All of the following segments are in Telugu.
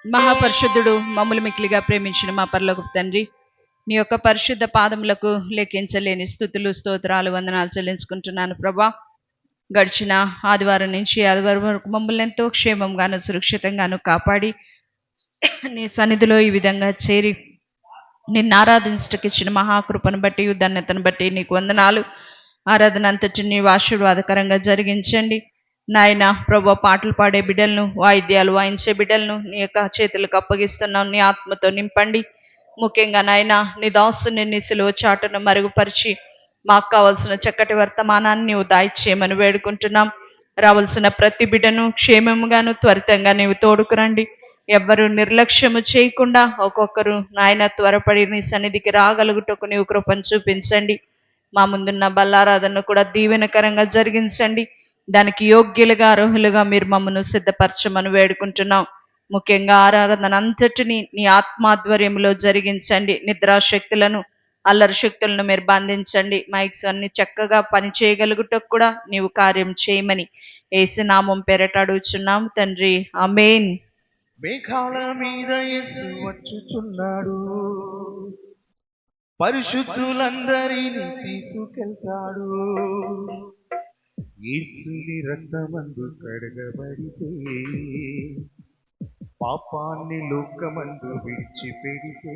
మహాపరిశుద్ధుడు, మమ్ములు మిక్కిలిగా ప్రేమించిన మా పరలోకపు తండ్రి, నీ యొక్క పరిశుద్ధ పాదములకు లెక్కించలేని స్తుతులు, స్తోత్రాలు, వందనాలు చెల్లించుకుంటున్నాను ప్రభా. గడిచిన ఆదివారం నుంచి ఆదివారం వరకు మమ్మల్ని ఎంతో క్షేమంగాను సురక్షితంగాను కాపాడి నీ సన్నిధిలో ఈ విధంగా చేరి నిన్ను ఆరాధించటకు ఇచ్చిన మహాకృపను బట్టి, ధన్యతను బట్టి నీకు వందనాలు. ఆరాధన అంతటి నీ ఆశీర్వాదకరంగా జరిగించండి నాయన. ప్రభు, పాటలు పాడే బిడ్డలను, వాయిద్యాలు వాయించే బిడ్డలను నీ యొక్క చేతులకు అప్పగిస్తున్నాం. నీ ఆత్మతో నింపండి. ముఖ్యంగా నాయన, నీ దాసుని నీ సిలువ చాటును మరుగుపరిచి మాకు కావలసిన చక్కటి వర్తమానాన్ని నీవు దాయిచేయమని వేడుకుంటున్నాం. రావాల్సిన ప్రతి బిడ్డను క్షేమముగాను త్వరితంగా నీవు తోడుకురండి. ఎవ్వరూ నిర్లక్ష్యము చేయకుండా ఒక్కొక్కరు నాయన త్వరపడి నీ సన్నిధికి రాగలుగుటకు నీవు కృపను చూపించండి. మా ముందున్న బల్లారాధనను కూడా దీవెనకరంగా జరిగించండి. దానికి యోగ్యులుగా అర్హులుగా మీరు మమ్మను సిద్ధపరచమని వేడుకుంటున్నాం. ముఖ్యంగా ఆరాధన అంతటిని నీ ఆత్మాధ్వర్యంలో జరిగించండి. నిద్రాశక్తులను, అల్లరి శక్తులను మీరు బంధించండి. మైక్స్ అన్ని చక్కగా పని చేయగలుగుటకు కూడా నీవు కార్యం చేయమని యేసు నామం పేరట అడుగుచున్నాం తండ్రి, ఆమేన్. మేఘాల మీద యేసు వచ్చుచున్నాడు, పరిశుద్ధులందరినీ తీసుకెళ్తాడు. యేసుని రక్తమందు కడగబడితే, పాపాన్ని లోకమందు విడిచిపెడితే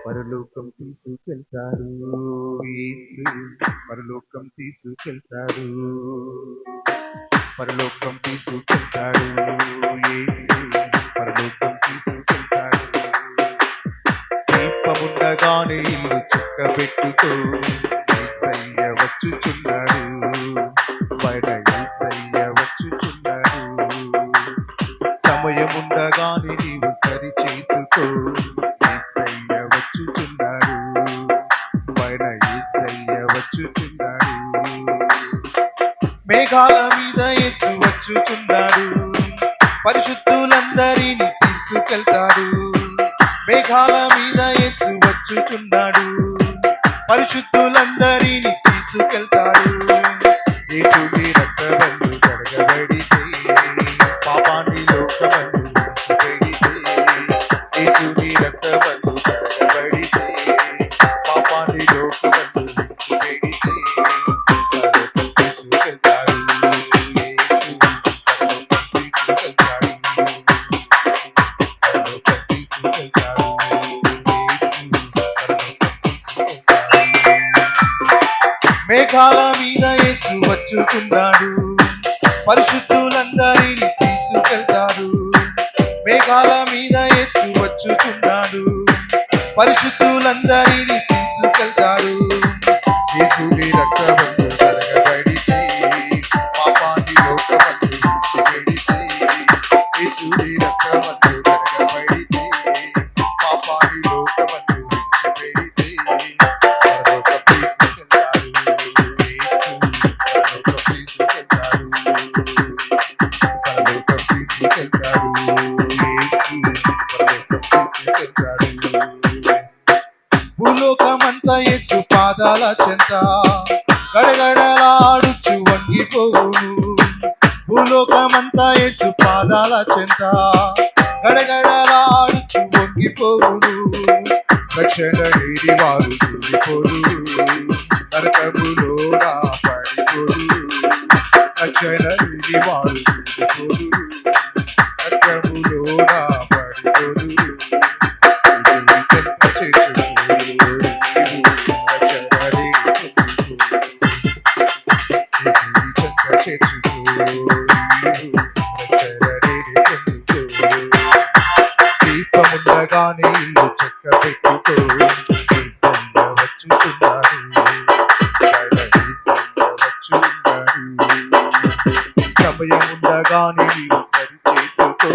పరలోకం తీసుకెళ్తాడు. యేసు పరలోకం తీసుకెళ్తాడు, పరలోకం తీసుకెళ్తాడు. యేసు పరలోకం తీసుకెళ్తాడు. దీపముండగానే ఇల్లు చక్కబెట్టుకో, యేసయ్య వచ్చుచున్నాడు, బయట యేసయ్య వచ్చుచున్నాడు. సమయముండగానే నీవు సరి చేసుకో, యేసయ్య వచ్చుచున్నాడు, బయట యేసయ్య వచ్చుచున్నాడు. మేఘాల మీద యేసు వచ్చుచున్నాడు, పరిశుద్ధులందరినీ తీసుకెళ్తాడు. మేఘాల మీద యేసు వచ్చుచున్నాడు, పరిశుద్ధులందరినీ తీసుకెళ్తాడు. యేసుని రక్తమందు కడగబడితే, పాపాన్ని లోకమందు విడిచిపెడితే, యేసుని రక్తమందు కడగబడితే, పాపాన్ని లోకమందు విడిచిపెడితే పరలోకం తీసుకెళ్తాడు. యేసు పరలోకం తీసుకెళ్తాడు, పరలోకం తీసుకెళ్తాడు. యేసు పరలోకం తీసుకెళ్తాడు. మేఘాల మీద యేసు వచ్చుచున్నాడు, పరిశుద్ధులందరినీ తీసుకెళ్తాడు. మేఘాల మీద యేసు వచ్చుచున్నాడు, పరిశుద్ధులందరినీ తీసుకెళ్తాడు. యేసుని రక్తమందు కడగబడితే, పాపాన్ని లోకమందు విడిచిపెడితే, యేసుని రక్తమందు కడగబడితే, పాపాన్ని లోకమందు విడిచిపెడితే పరలోకం తీసుకెళ్తాడు. యేసు పరలోకం తీసుకెళ్తాడు, పరలోకం తీసుకెళ్తాడు. యేసు పరలోకం తీసుకెళ్తాడు. భూలోకమంతా యేసు పాదాల చెంత గడగడలాడుచు వంగిపోవును. భూలోకమంతా యేసు పాదాల చెంత గడగడలాడుచు వంగిపోవును. రక్షణ లేని వారు కూలిపోరు, నరకములో నా పడిపోరు. రక్షణ లేని వారు కూలిపోరు, నరకములో నా పడిపోరు. దీపముండగానే ఇల్లు చక్కబెట్టుకో, యేసయ్య వచ్చుచున్నాడు, యేసయ్య వచ్చుచున్నాడు. సమయముండగానే నీవు సరి చేసుకో,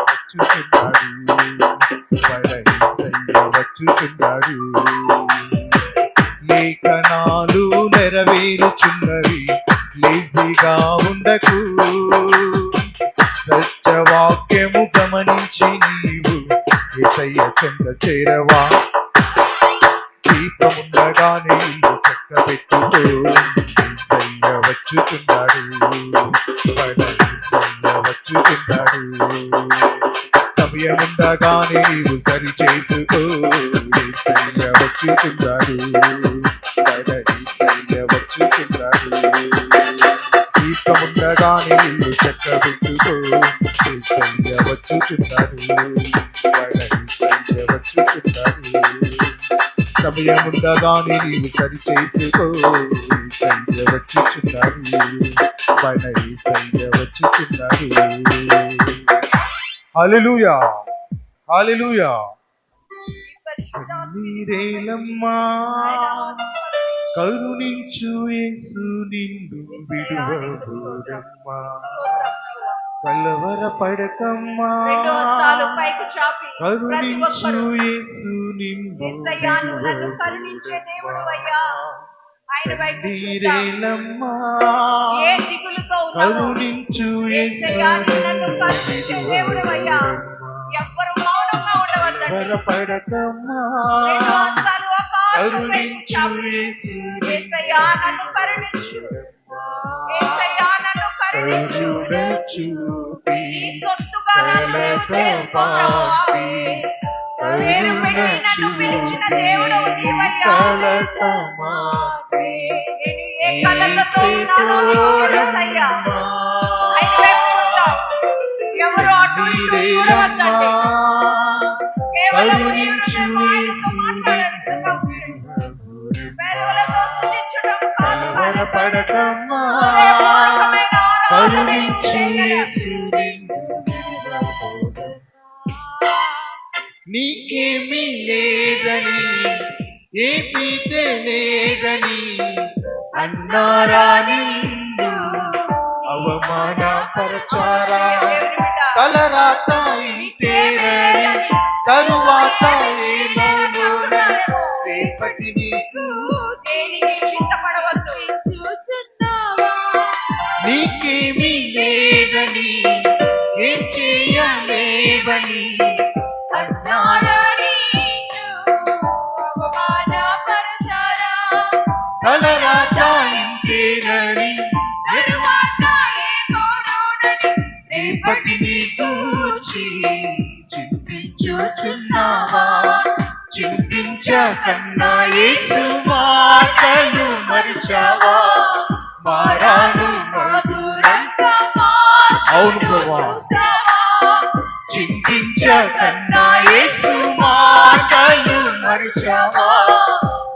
వచ్చుచున్నాడు, యేసయ్య వచ్చుచున్నాడు. లేఖనాలు నెరవేరుచున్నవి, లేజీగా ఉండకు. సత్యవాక్యము గమనించి నీవు యేసయ్య చెంత చేరవా. దీపముండగానే ఇల్లు చక్కబెట్టుకో, యేసయ్య వచ్చుచున్నాడు, యేసయ్య వచ్చుచున్నాడు. వచ్చుచున్నాడు. సమయముండగానే నీవు సరి చేసుకో, యేసయ్య వచ్చుచున్నాడు. మన యేసయ్య వచ్చుచున్నాడు. దీపముండగానే నీవు చక్కబెట్టుకో, యేసయ్య వచ్చుచున్నాడు. మన యేసయ్య వచ్చుచున్నాడు. సమయముండగానే నీవు సరి చేసుకో, యేసయ్య వచ్చుచున్నాడు. మన యేసయ్య వచ్చుచున్నాడు. హల్లెలూయా, హల్లెలూయా. కన్నీరేలమ్మా, కరుణించు యేసు నిన్ను విడువబోదమ్మా. కలవరపడకమ్మా, కరుణించు యేసు నిన్ను విడువబోదమ్మా. కన్నీరేలమ్మా, కరుణించు యేసు నిన్ను విడువబోదమ్మా. కలవరపడకమ్మా, కరుణించు యేసు నిన్ను కరుణ చూపి కలకమాపి, కరుణ చూపి కలకమాపి, యేసు తోడమ్మా. కన్నీరేలమ్మా, కరుణించు యేసు నిన్ను కలవరపడకమ్మా, కరుణించు యేసు నిన్ను నీకేమీ లేదని, ఏ పీత లేదని అన్నారా నిన్ను అవమానపరచారా. తలరాత ఇంతేనని తరువాత ఏమోను, రేపటి నీకు నీకేమీ లేదని, ఏం చేయలేవని అన్నారా. తలరాత ఇంతేనని రేపటి నీకు చింతించుచున్నావా. చింతించకన్నా యేసు మాటలు మరిచావా. మారాను మధురంగా, అవును ప్రభువా. చింతించకన్నా యేసు మాటలు మరిచావా.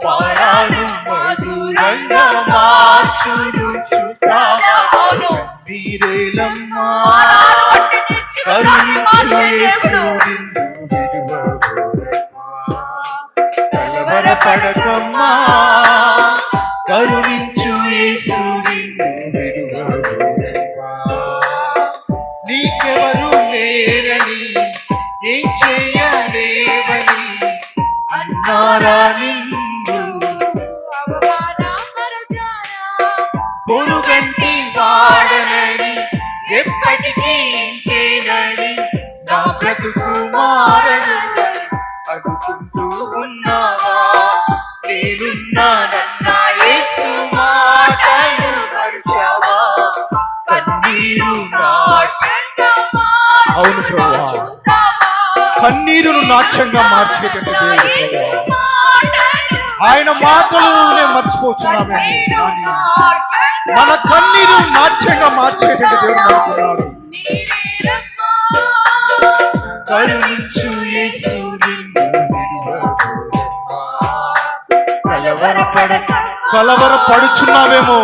మారాను మధురంగా మార్చును చూస్తావా. కన్నీరేలమ్మా, కరుణించు యేసు నిన్ను విడువబోదమ్మా. కలవరపడకమ్మా, కరుణించు యేసు నిన్ను విడువబోదమ్మా. నీకెవరు లేరని, ఏం చేయలేవని అన్నారా నిన్ను పొరుగంటి వాడనని, ఎప్పటికీ ఇంతేనని నా బ్రతుకు మారదని అనుకుంటూ ఉన్నావా. నేనున్నానన్నా యేసు మాటలు మరిచావా. కన్నీరు నాట్యంగా, అవును ప్రభువా, కన్నీరును నాట్యంగా మార్చేటట్టు దేవుడు. ఆయన మాటలు నేను మర్చిపోతున్నామేమో, మన కన్నీరు నాట్యంగా మార్చేటట్టు దేవుడు అనుకున్నాడు. కరుణించు యేసు నిన్ను విడువబోదమ్మా. కలవరపడుచున్నావేమో,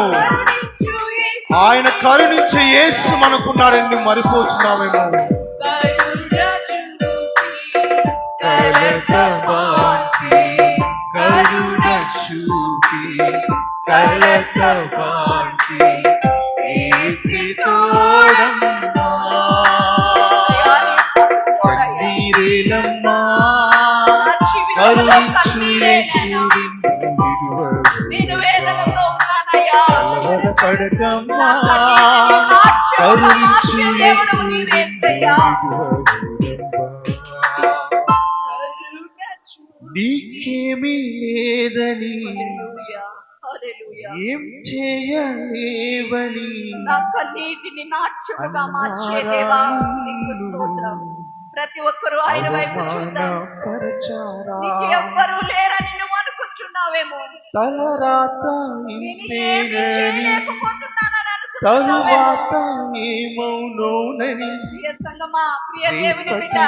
ఆయన కరుణించే యేసు మనకున్నాడని మరిపోతున్నావేమో. కలకమాపి, కరుణ చూపి కలకమాపి, యేసు తోడమ్మా. కన్నీరేలమ్మా, కరుణించు యేసు నిన్ను విడువబోదమ్మా. కలవరపడకమ్మా, కరుణించు యేసు నిన్ను విడువబోదమ్మా. నీకేమీ లేదని, ఏం చేయలేవని నా కన్నీటిని నాట్యముగా మార్చే దేవా నీకు స్తోత్రం. ప్రతి ఒక్కరూ ఆయన వైపు చూద్దాం. అవమానపరచారా నీకు ఎవ్వరూ లేరని నువ్వు అనుకుంటున్నావేమో. తలరాత నేను ఏమీ ఇంతేనని చేయలేకపోతున్నానని అనుకుంటున్నావేమో. తరువాత ఏమౌనోనని ప్రియ సంగమా, ప్రియ దేవుని బిడ్డ,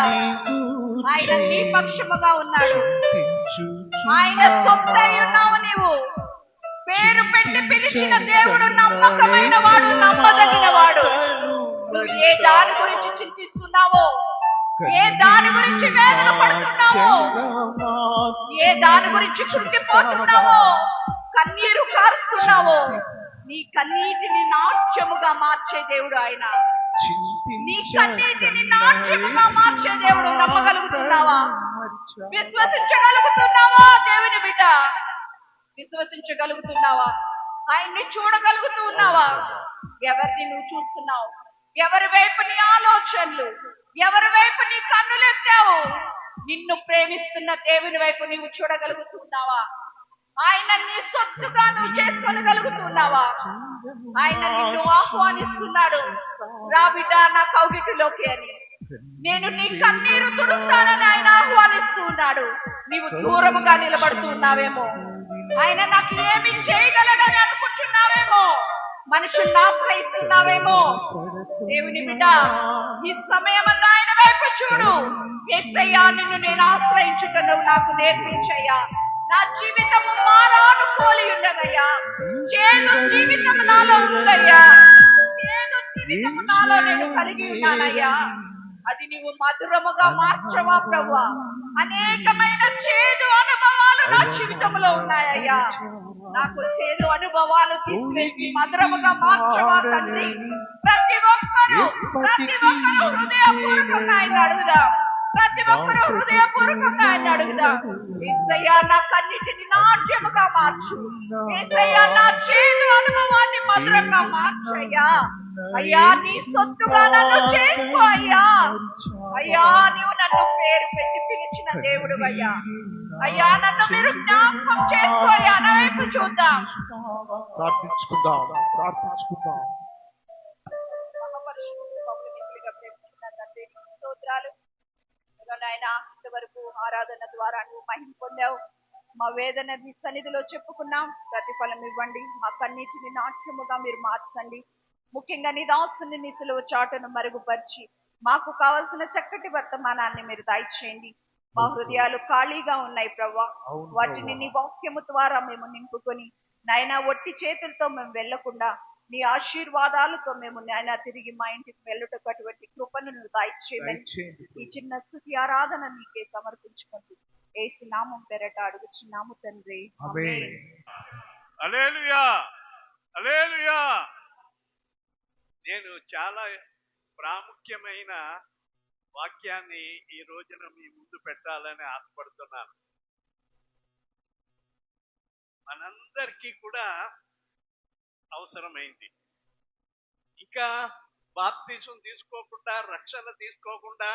ఆయన నీ రేపటి పక్షముగా ఉన్నాడు. ఆయన సొత్తై చింతించుచున్నా. ఉన్నావు నీవు. పేరు పెట్టి పిలిచిన దేవుడు నమ్మకమైన వాడు, నమ్మదగిన వాడు. నువ్వు ఏ దాని గురించి చింతిస్తున్నావో, ఏ దాని గురించి వేదన పడుతున్నావో, ఏ దాని గురించి కృంగిపోతున్నావో, కన్నీరు కారుస్తున్నావో, నీ కన్నీటిని నాట్యముగా మార్చే దేవుడు ఆయన. నీ కన్నీటిని నాట్యముగా మార్చే దేవుడు. నమ్మగలుగుతున్నావా? విశ్వసించగలుగుతున్నావా? దేవుని బిడ్డ, విశ్వసించగలుగుతున్నావా? ఆయన్ని చూడగలుగుతూ ఉన్నావా? ఎవరిని నువ్వు చూస్తున్నావు? ఎవరి వైపు నీ ఆలోచనలు? ఎవరి వైపు నీ కన్నులెత్తావు? నిన్ను ప్రేమిస్తున్న దేవుని వైపు నీవు చూడగలుగుతున్నావా? ఆయన నీ సొత్తుగా నువ్వు చేసుకోగలుగుతున్నావా? ఆయన నిన్ను ఆహ్వానిస్తున్నాడు. రా బిడ్డ నా కౌగిటిలోకి అని. నేను నీ కన్నీరు తుడుస్తానని ఆయన ఆహ్వానిస్తూ ఉన్నాడు. నీవు దూరముగా నిలబడుతూ ఉన్నావేమో. ఆయన నాకు ఏమి చేయగలడని అనుకుంటున్నావేమో. మనుషుల్ని ఆశ్రయిస్తున్నావేమో. దేవుని బిడ్డ, ఈ సమయమంతా ఆయన వైపు చూడు. యేసయ్యా, నిన్ను నేను ఆశ్రయించుట నువ్వు నాకు నేర్పించయ్యా. నా జీవితము మారాను పోలి ఉండదయ్యా. చేదు జీవితం నాలో ఉందయ్యా. చేదు జీవితము నాలో నేను కలిగి ఉన్నానయ్యా. అది నీవు మధురముగా మార్చవా ప్రభువా? అనేకమైన చేదు అనుభవాలు నా జీవితంలో ఉన్నాయ్యా. నాకు చేదు అనుభవాలు తీసుకెళ్ళి మధురముగా మార్చవా తండ్రి. ప్రతి ఒక్కరూ హృదయపూర్వకంగా ఆయన అడుగుదాం. ప్రతి ఒక్కరూ హృదయపూర్వకంగా ఆయన అడుగుదాం. యేసయ్యా, నా కన్నిటిని నాట్యముగా మార్చు. యేసయ్యా, నా చేదు అనుభవాన్ని మధురంగా మార్చయ్యా. అయ్యా, నీ సొత్తుగా నన్ను చేసుకో అయ్యా. అయ్యా, నీవు నన్ను పేరు పెట్టి పిలిచిన దేవుడు అయ్యా. అయ్యా, నన్ను మీరు జ్ఞాపకం చేసుకోయ్యా. నా వైపు చూద్దాం. ప్రార్థించుకుందాం. మహాపరిశుద్ధుడు మమ్మల్ని మిక్కిలిగా ప్రేమించిన తండ్రి, నీకు స్తోత్రాలు. నాయన, ఇంతవరకు ఆరాధన ద్వారా నువ్వు మహిమ పొందావు. మా వేదన నీ సన్నిధిలో చెప్పుకున్నాం. ప్రతిఫలం ఇవ్వండి. మా కన్నీటిని నాట్యముగా మీరు మార్చండి. ముఖ్యంగా నీ దాసుని నీ సిలువ చాటును మరుగుపరిచి మాకు కావలసిన చక్కటి వర్తమానాన్ని మీరు దయచేయండి. మా హృదయాలు ఖాళీగా ఉన్నాయి ప్రవ్వా. వాటిని నీ వాక్యము ద్వారా మేము నింపుకొని నాయన ఒట్టి చేతులతో మేము వెళ్లకుండా నీ ఆశీర్వాదాలతో మేము నాయన తిరిగి మా ఇంటికి వెళ్ళటకు అటువంటి కృపను నువ్వు దయచేయమని ఈ చిన్న స్తుతి ఆరాధన నీకే సమర్పించుకుంటూ యేసు నామం పేరట అడుగుచున్నాము తండ్రి. ఆమేన్. హల్లెలూయా, హల్లెలూయా. నేను చాలా ప్రాముఖ్యమైన వాక్యాన్ని ఈ రోజున మీ ముందు పెట్టాలని ఆశపడుతున్నాను. మనందరికీ కూడా అవసరమైంది. ఇంకా బాప్తిసం తీసుకోకుండా, రక్షణ తీసుకోకుండా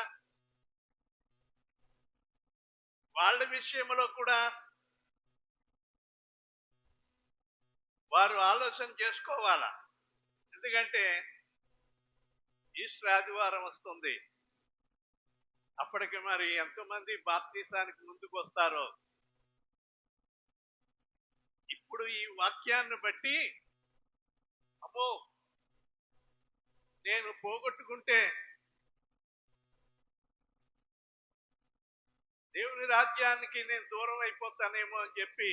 వాళ్ళ విషయంలో కూడా వారు ఆలోచన చేసుకోవాలా. ఎందుకంటే ఈస్టర్ ఆదివారం వస్తుంది. అప్పటికి మరి ఎంతమంది బాప్తీసానికి ముందుకు వస్తారో. ఇప్పుడు ఈ వాక్యాన్ని బట్టి అమ్మో, నేను పోగొట్టుకుంటే దేవుని రాజ్యానికి నేను దూరం అయిపోతానేమో అని చెప్పి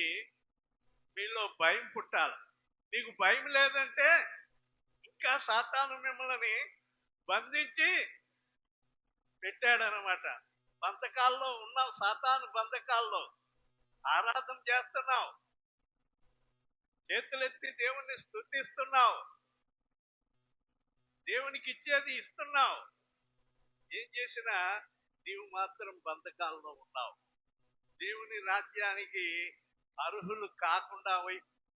మీలో భయం పుట్టాలి. నీకు భయం లేదంటే ఇంకా సాతాను మిమ్మల్ని బంధించి పెట్టాడనమాట. బంధకాల్లో ఉన్నావు, సాతాను బంధకాల్లో. ఆరాధన చేస్తున్నావు, చేతులెత్తి దేవుణ్ణి స్తుతిస్తున్నావు, దేవునికి ఇచ్చేది ఇస్తున్నావు. ఏం చేసినా నీవు మాత్రం బంధకాల్లో ఉన్నావు. దేవుని రాజ్యానికి అర్హులు కాకుండా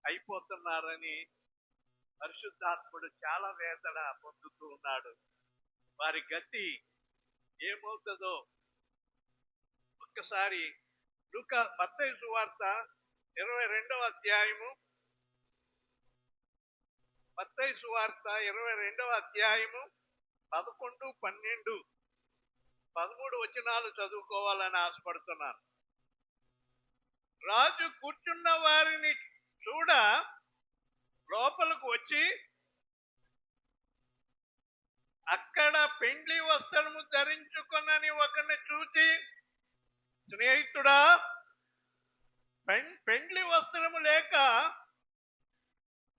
అయిపోతున్నారని పరిశుద్ధాత్ముడు చాలా వేదన పొందుతూ ఉన్నాడు. వారి గతి ఏమవుతుందో ఒక్కసారి మత్తయి సువార్త 22వ అధ్యాయము మత్తయి సువార్త 22వ అధ్యాయము 11, 12, 13 వచనాలు చదువుకోవాలని ఆశపడుతున్నాను. రాజు కూర్చున్న వారిని చూడ లోపలకు వచ్చి అక్కడ పెండ్లి వస్త్రము ధరించుకొనని ఒకరిని చూచి, స్నేహితుడా, పెండ్లి వస్త్రము లేక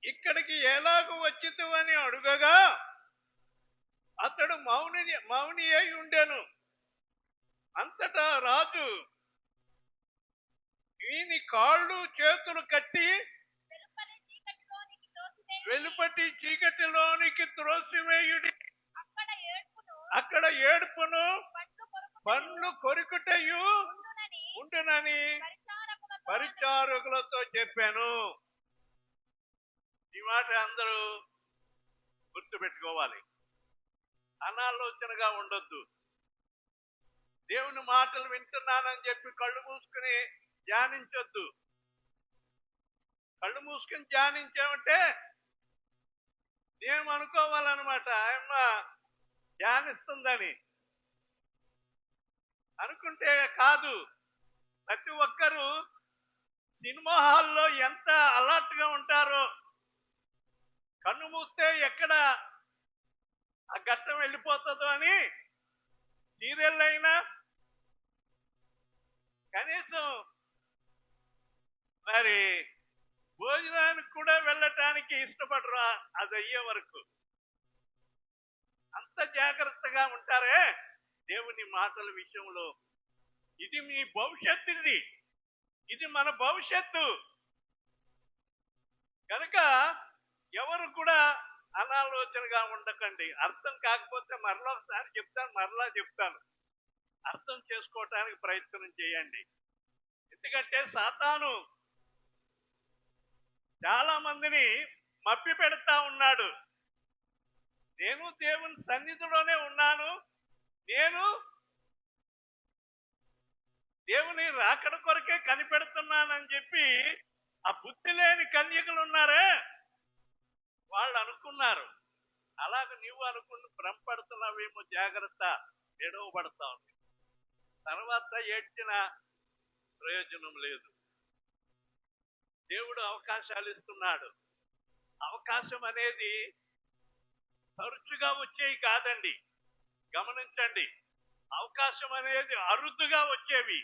ఇక్కడికి ఎలాగూ వచ్చితువని అడుగగా అతడు మౌని అయి ఉండెను. అంతటా రాజు వీని కాళ్ళు చేతులు కట్టి వెలుపటి చీకటిలోనికి త్రోసివేయుడి, అక్కడ ఏడుపును పండ్లు కొరుకుటయు ఉండునని పరిచారకులతో చెప్పాను. ఈ మాట అందరూ గుర్తుపెట్టుకోవాలి. అనాలోచనగా ఉండొద్దు. దేవుని మాటలు వింటున్నానని చెప్పి కళ్ళు మూసుకుని ధ్యానించొద్దు. కళ్ళు మూసుకుని ధ్యానించామంటే మేము అనుకోవాలన్నమాట, ఆయమ్మ ధ్యానిస్తుందని. అనుకుంటే కాదు. ప్రతి ఒక్కరూ సినిమా హాల్లో ఎంత అలర్ట్ గా ఉంటారో, కన్ను మూస్తే ఎక్కడ ఆ ఘట్టం వెళ్ళిపోతుందో అని సీరియల్ అయినా కనీసం మరి భోజనానికి కూడా వెళ్ళటానికి ఇష్టపడరు అది అయ్యే వరకు. అంత జాగ్రత్తగా ఉంటారే దేవుని మాటల విషయంలో. ఇది మీ భవిష్యత్తు, ఇది మన భవిష్యత్తు. కనుక ఎవరు కూడా అనాలోచనగా ఉండకండి. అర్థం కాకపోతే మరలా ఒకసారి చెప్తాను, మరలా చెప్తాను. అర్థం చేసుకోవటానికి ప్రయత్నం చేయండి. ఎందుకంటే సాతాను చాలా మందిని మభ్య పెడతా ఉన్నాడు. నేను దేవుని సన్నిధిలోనే ఉన్నాను, నేను దేవుని రాకడ కొరకే కనిపెడుతున్నానని చెప్పి ఆ బుద్ధి లేని కన్యకలు ఉన్నారే, వాళ్ళు అనుకున్నారు. అలాగ నీవు అనుకుని భ్రమపడుతున్నావేమో, జాగ్రత్త, ఎడవబడతా ఉంది. తర్వాత ఏడ్చిన ప్రయోజనం లేదు. దేవుడు అవకాశాలు ఇస్తున్నాడు. అవకాశం అనేది తరచుగా వచ్చేవి కాదండి, గమనించండి. అవకాశం అనేది అరుదుగా వచ్చేవి.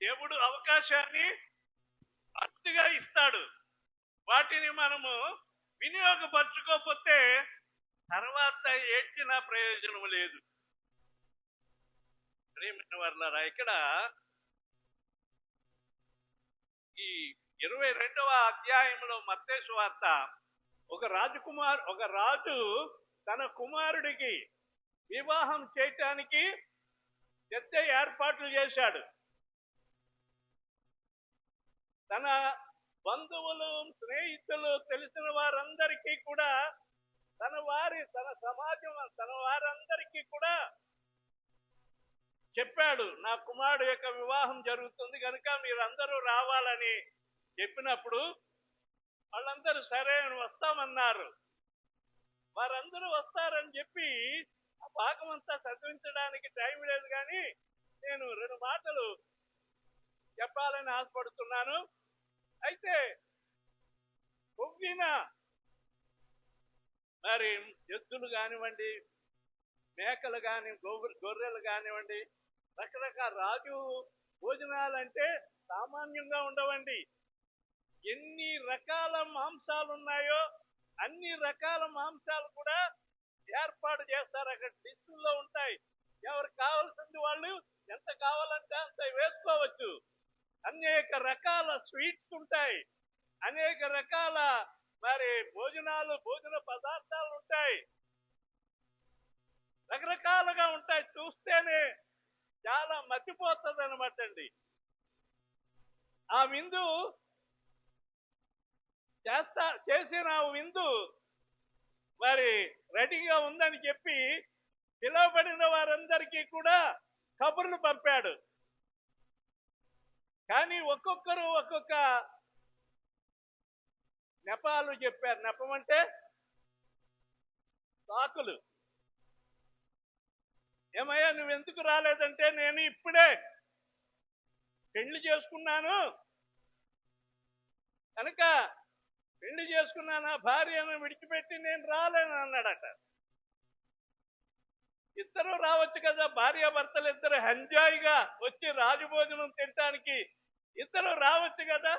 దేవుడు అవకాశాన్ని అరుదుగా ఇస్తాడు. వాటిని మనము వినియోగపరచుకోకపోతే తర్వాత ఏడ్చిన ప్రయోజనం లేదు. ప్రియమైన వారలారా, ఇక్కడ ఈ 22వ అధ్యాయంలో మత్తయి సువార్త, ఒక రాజు తన కుమారుడికి వివాహం చేయటానికి పెద్ద ఏర్పాట్లు చేశాడు. తన బంధువులు, స్నేహితులు, తెలిసిన వారందరికీ కూడా, తన సమాజం, తన వారందరికీ కూడా చెప్పాడు, నా కుమారుడు యొక్క వివాహం జరుగుతుంది కనుక మీరందరూ రావాలని చెప్పినప్పుడు వాళ్ళందరూ సరే వస్తామన్నారు. వారందరూ వస్తారని చెప్పి ఆ భాగం అంతా చదివించడానికి టైం లేదు, కానీ నేను 2 మాటలు చెప్పాలని ఆశపడుతున్నాను. అయితే కొవ్విన మరి ఎద్దులు కానివ్వండి, మేకలు కాని, గొర్రెలు కానివ్వండి, రకరకాల రాజు భోజనాలంటే సామాన్యంగా ఉండవండి. ఎన్ని రకాల మాంసాలు ఉన్నాయో అన్ని రకాల మాంసాలు కూడా ఏర్పాటు చేస్తారు. అక్కడ లిస్టుల్లో ఉంటాయి. ఎవరికి కావాల్సింది వాళ్ళు ఎంత కావాలంటే అంత వేసుకోవచ్చు. అనేక రకాల స్వీట్స్ ఉంటాయి, అనేక రకాల మరి భోజన పదార్థాలు ఉంటాయి, రకరకాలుగా ఉంటాయి. చూస్తేనే చాలా మతిపోతుంది అనమాట అండి. ఆ విందు చేసిన విందు మరి రెడీగా ఉందని చెప్పి పిలువబడిన వారందరికీ కూడా కబుర్లు పంపాడు. కానీ ఒక్కొక్కరు ఒక్కొక్క నెపాలు చెప్పారు. నెపం అంటే సాకులు. ఏమయ్యా నువ్వు ఎందుకు రాలేదంటే, నేను ఇప్పుడే పెళ్లి చేసుకున్నాను కనుక పెళ్లి చేసుకున్నాను, భార్యను విడిచిపెట్టి నేను రాలేను అన్నాడట. ఇద్దరు రావచ్చు కదా, భార్యాభర్తలు ఇద్దరు ఎంజాయ్గా వచ్చి రాజభోజనం తినటానికి ఇద్దరు రావచ్చు కదా,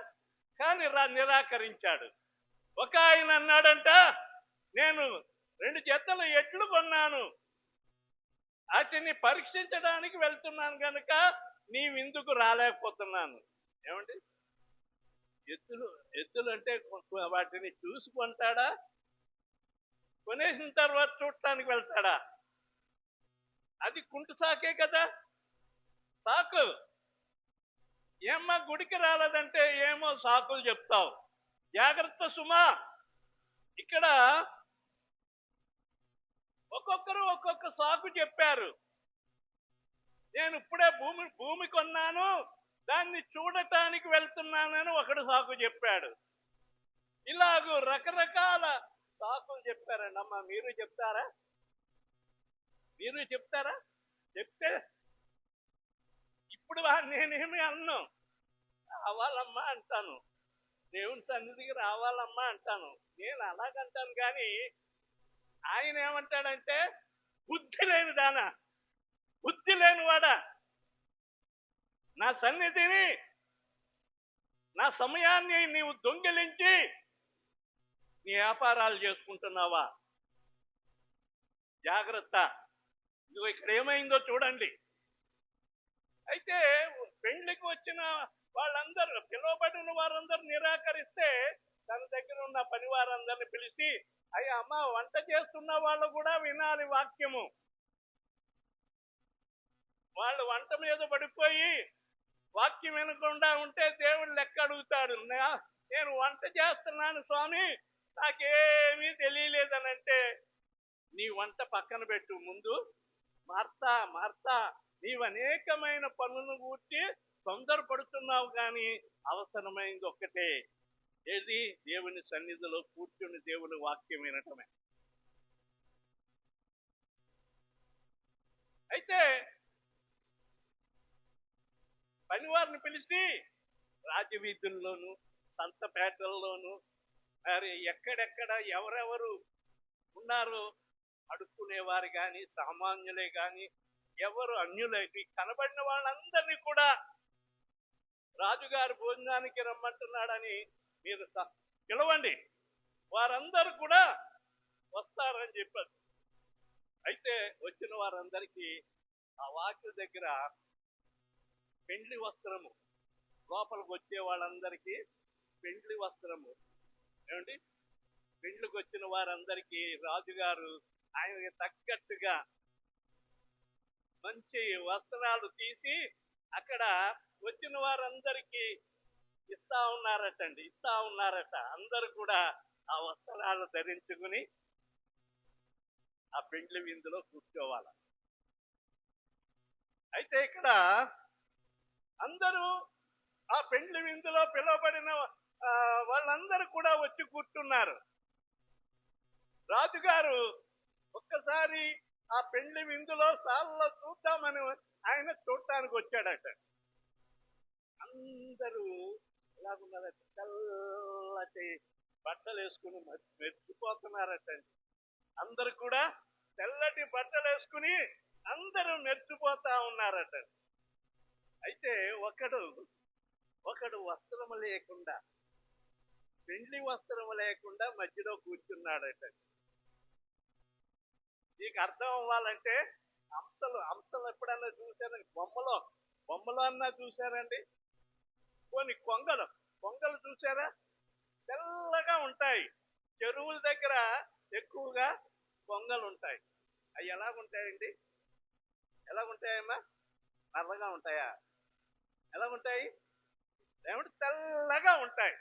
కానీ నిరాకరించాడు. ఒక ఆయన అన్నాడంట, నేను 2 జతల ఎడ్లు కొన్నాను, వాటిని పరీక్షించడానికి వెళ్తున్నాను కనుక నీ విందుకు రాలేకపోతున్నాను. ఏమండి, ఎద్దులు అంటే వాటిని చూసుకుంటాడా, కొనేసిన తర్వాత చూడటానికి వెళ్తాడా? అది కుంటు సాకే కదా, సాకు. ఏమ్మా గుడికి రాలేదంటే ఏమో సాకులు చెప్తావు. జాగ్రత్త సుమా. ఇక్కడ ఒక్కొక్కరు ఒక్కొక్క సాకు చెప్పారు. నేను ఇప్పుడే భూమి కొన్నాను, దాన్ని చూడటానికి వెళ్తున్నానని ఒకడు సాకు చెప్పాడు. ఇలాగూ రకరకాల సాకులు చెప్పారండి. అమ్మ మీరు చెప్తారా? చెప్తే ఇప్పుడు నేనేమి అన్ను, రావాలమ్మా అంటాను, దేవుని సన్నిధికి రావాలమ్మా అంటాను, నేను అలాగంటాను. కానీ ఆయన ఏమంటాడంటే, బుద్ధి లేని దానా, బుద్ధి లేనివాడా, నా సన్నిధిని నా సమయాన్ని నీవు దొంగిలించి నీ వ్యాపారాలు చేసుకుంటున్నావా? జాగ్రత్త. ఇదిగో ఇక్కడ ఏమైందో చూడండి. అయితే పెళ్లికి వచ్చిన వాళ్ళందరూ, పిలువబడిన వారందరూ నిరాకరిస్తే తన దగ్గర ఉన్న పని వారందరిని పిలిచి, అయ్యా అమ్మ, వంట చేస్తున్న వాళ్ళు కూడా వినాలి వాక్యము. వాళ్ళు వంట మీద పడిపోయి వాక్యం వినకుండా ఉంటే దేవుడు లెక్క అడుగుతాడు. నేను వంట చేస్తున్నాను స్వామి, నాకేమీ తెలియలేదనంటే నీ వంట పక్కన పెట్టు. ముందు మార్తా నీవు అనేకమైన పనులను గూర్చి తొందరపడుతున్నావు, కానీ అవసరమైంది ఒక్కటే, ఏది? దేవుని సన్నిధిలో కూర్చుని దేవుని వాక్యం వినటమే. అయితే పనివారిని పిలిచి రాజవీధుల్లోను సంతపేటల్లోను మరి ఎక్కడెక్కడ ఎవరెవరు ఉన్నారో అడుక్కునేవారు కానీ సామాన్యులే కానీ ఎవరు అన్యులకి కనబడిన వాళ్ళందరినీ కూడా రాజుగారు భోజనానికి రమ్మంటున్నాడని మీరు పిలవండి, వారందరూ కూడా వస్తారని చెప్పారు. అయితే వచ్చిన వారందరికీ ఆ వాక్య దగ్గర పెండ్లి వస్త్రము, లోపలికి వచ్చే వాళ్ళందరికీ పెండ్లి వస్త్రము. ఏమండి, పెండ్లికి వచ్చిన వారందరికీ రాజుగారు ఆయనకి తగ్గట్టుగా మంచి వస్త్రాలు తీసి అక్కడ వచ్చిన వారందరికీ ఇస్తా ఉన్నారట. అందరూ కూడా ఆ వస్త్రాలు ధరించుకుని ఆ పెండ్లి విందులో కూర్చోవాలి. అయితే ఇక్కడ అందరూ ఆ పెండ్లి విందులో పిలువబడిన వాళ్ళందరూ కూడా వచ్చి కూర్చున్నారు. రాజుగారు ఒక్కసారి ఆ పెండ్లి విందులో సాల్లో చూద్దామని ఆయన చూడటానికి వచ్చాడట. అందరూ ఎలాగున్నారట, తెల్లటి బట్టలు వేసుకుని మెరిచిపోతున్నారట. అందరు కూడా తెల్లటి బట్టలు వేసుకుని అందరూ మెరిచిపోతా ఉన్నారట. అయితే ఒకడు వస్త్రము లేకుండా, పెండ్లి వస్త్రము లేకుండా మధ్యలో కూర్చున్నాడట. నీకు అర్థం అవ్వాలంటే అంశలు ఎప్పుడన్నా చూశారండి? బొమ్మలో అన్నా చూశారండి? కొన్ని కొంగలు చూసారా? తెల్లగా ఉంటాయి. చెరువుల దగ్గర ఎక్కువగా కొంగలు ఉంటాయి. అవి ఎలాగుంటాయండి? ఎలాగుంటాయమ్మా? నల్లగా ఉంటాయా? ఎలాగుంటాయి? ఏమంటే తెల్లగా ఉంటాయి,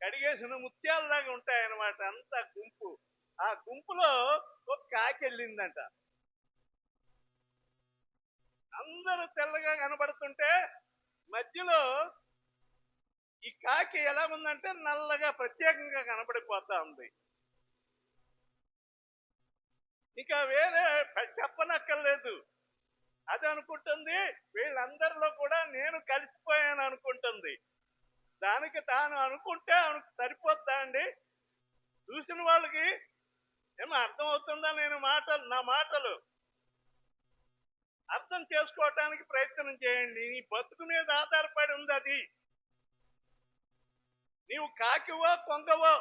కడిగేసిన ముత్యాలలాగా ఉంటాయి అన్నమాట. అంత గుంపు. ఆ గుంపులో ఒక కాకి వెళ్ళిందంట. అందరూ తెల్లగా కనబడుతుంటే మధ్యలో ఈ కాకి ఎలా ఉందంటే నల్లగా ప్రత్యేకంగా కనబడిపోతా ఉంది. ఇంకా వేరే చెప్పనక్కర్లేదు. అది అనుకుంటుంది వీళ్ళందరిలో కూడా నేను కలిసిపోయాను అనుకుంటుంది. దానికి తాను అనుకుంటే సరిపోద్దా అండి? చూసిన వాళ్ళకి ఏమో అర్థం అవుతుందా? నా మాటలు అర్థం చేసుకోవటానికి ప్రయత్నం చేయండి. నీ బతుకు మీద ఆధారపడి ఉంది అది. నీవు కాకివో కొంగవో.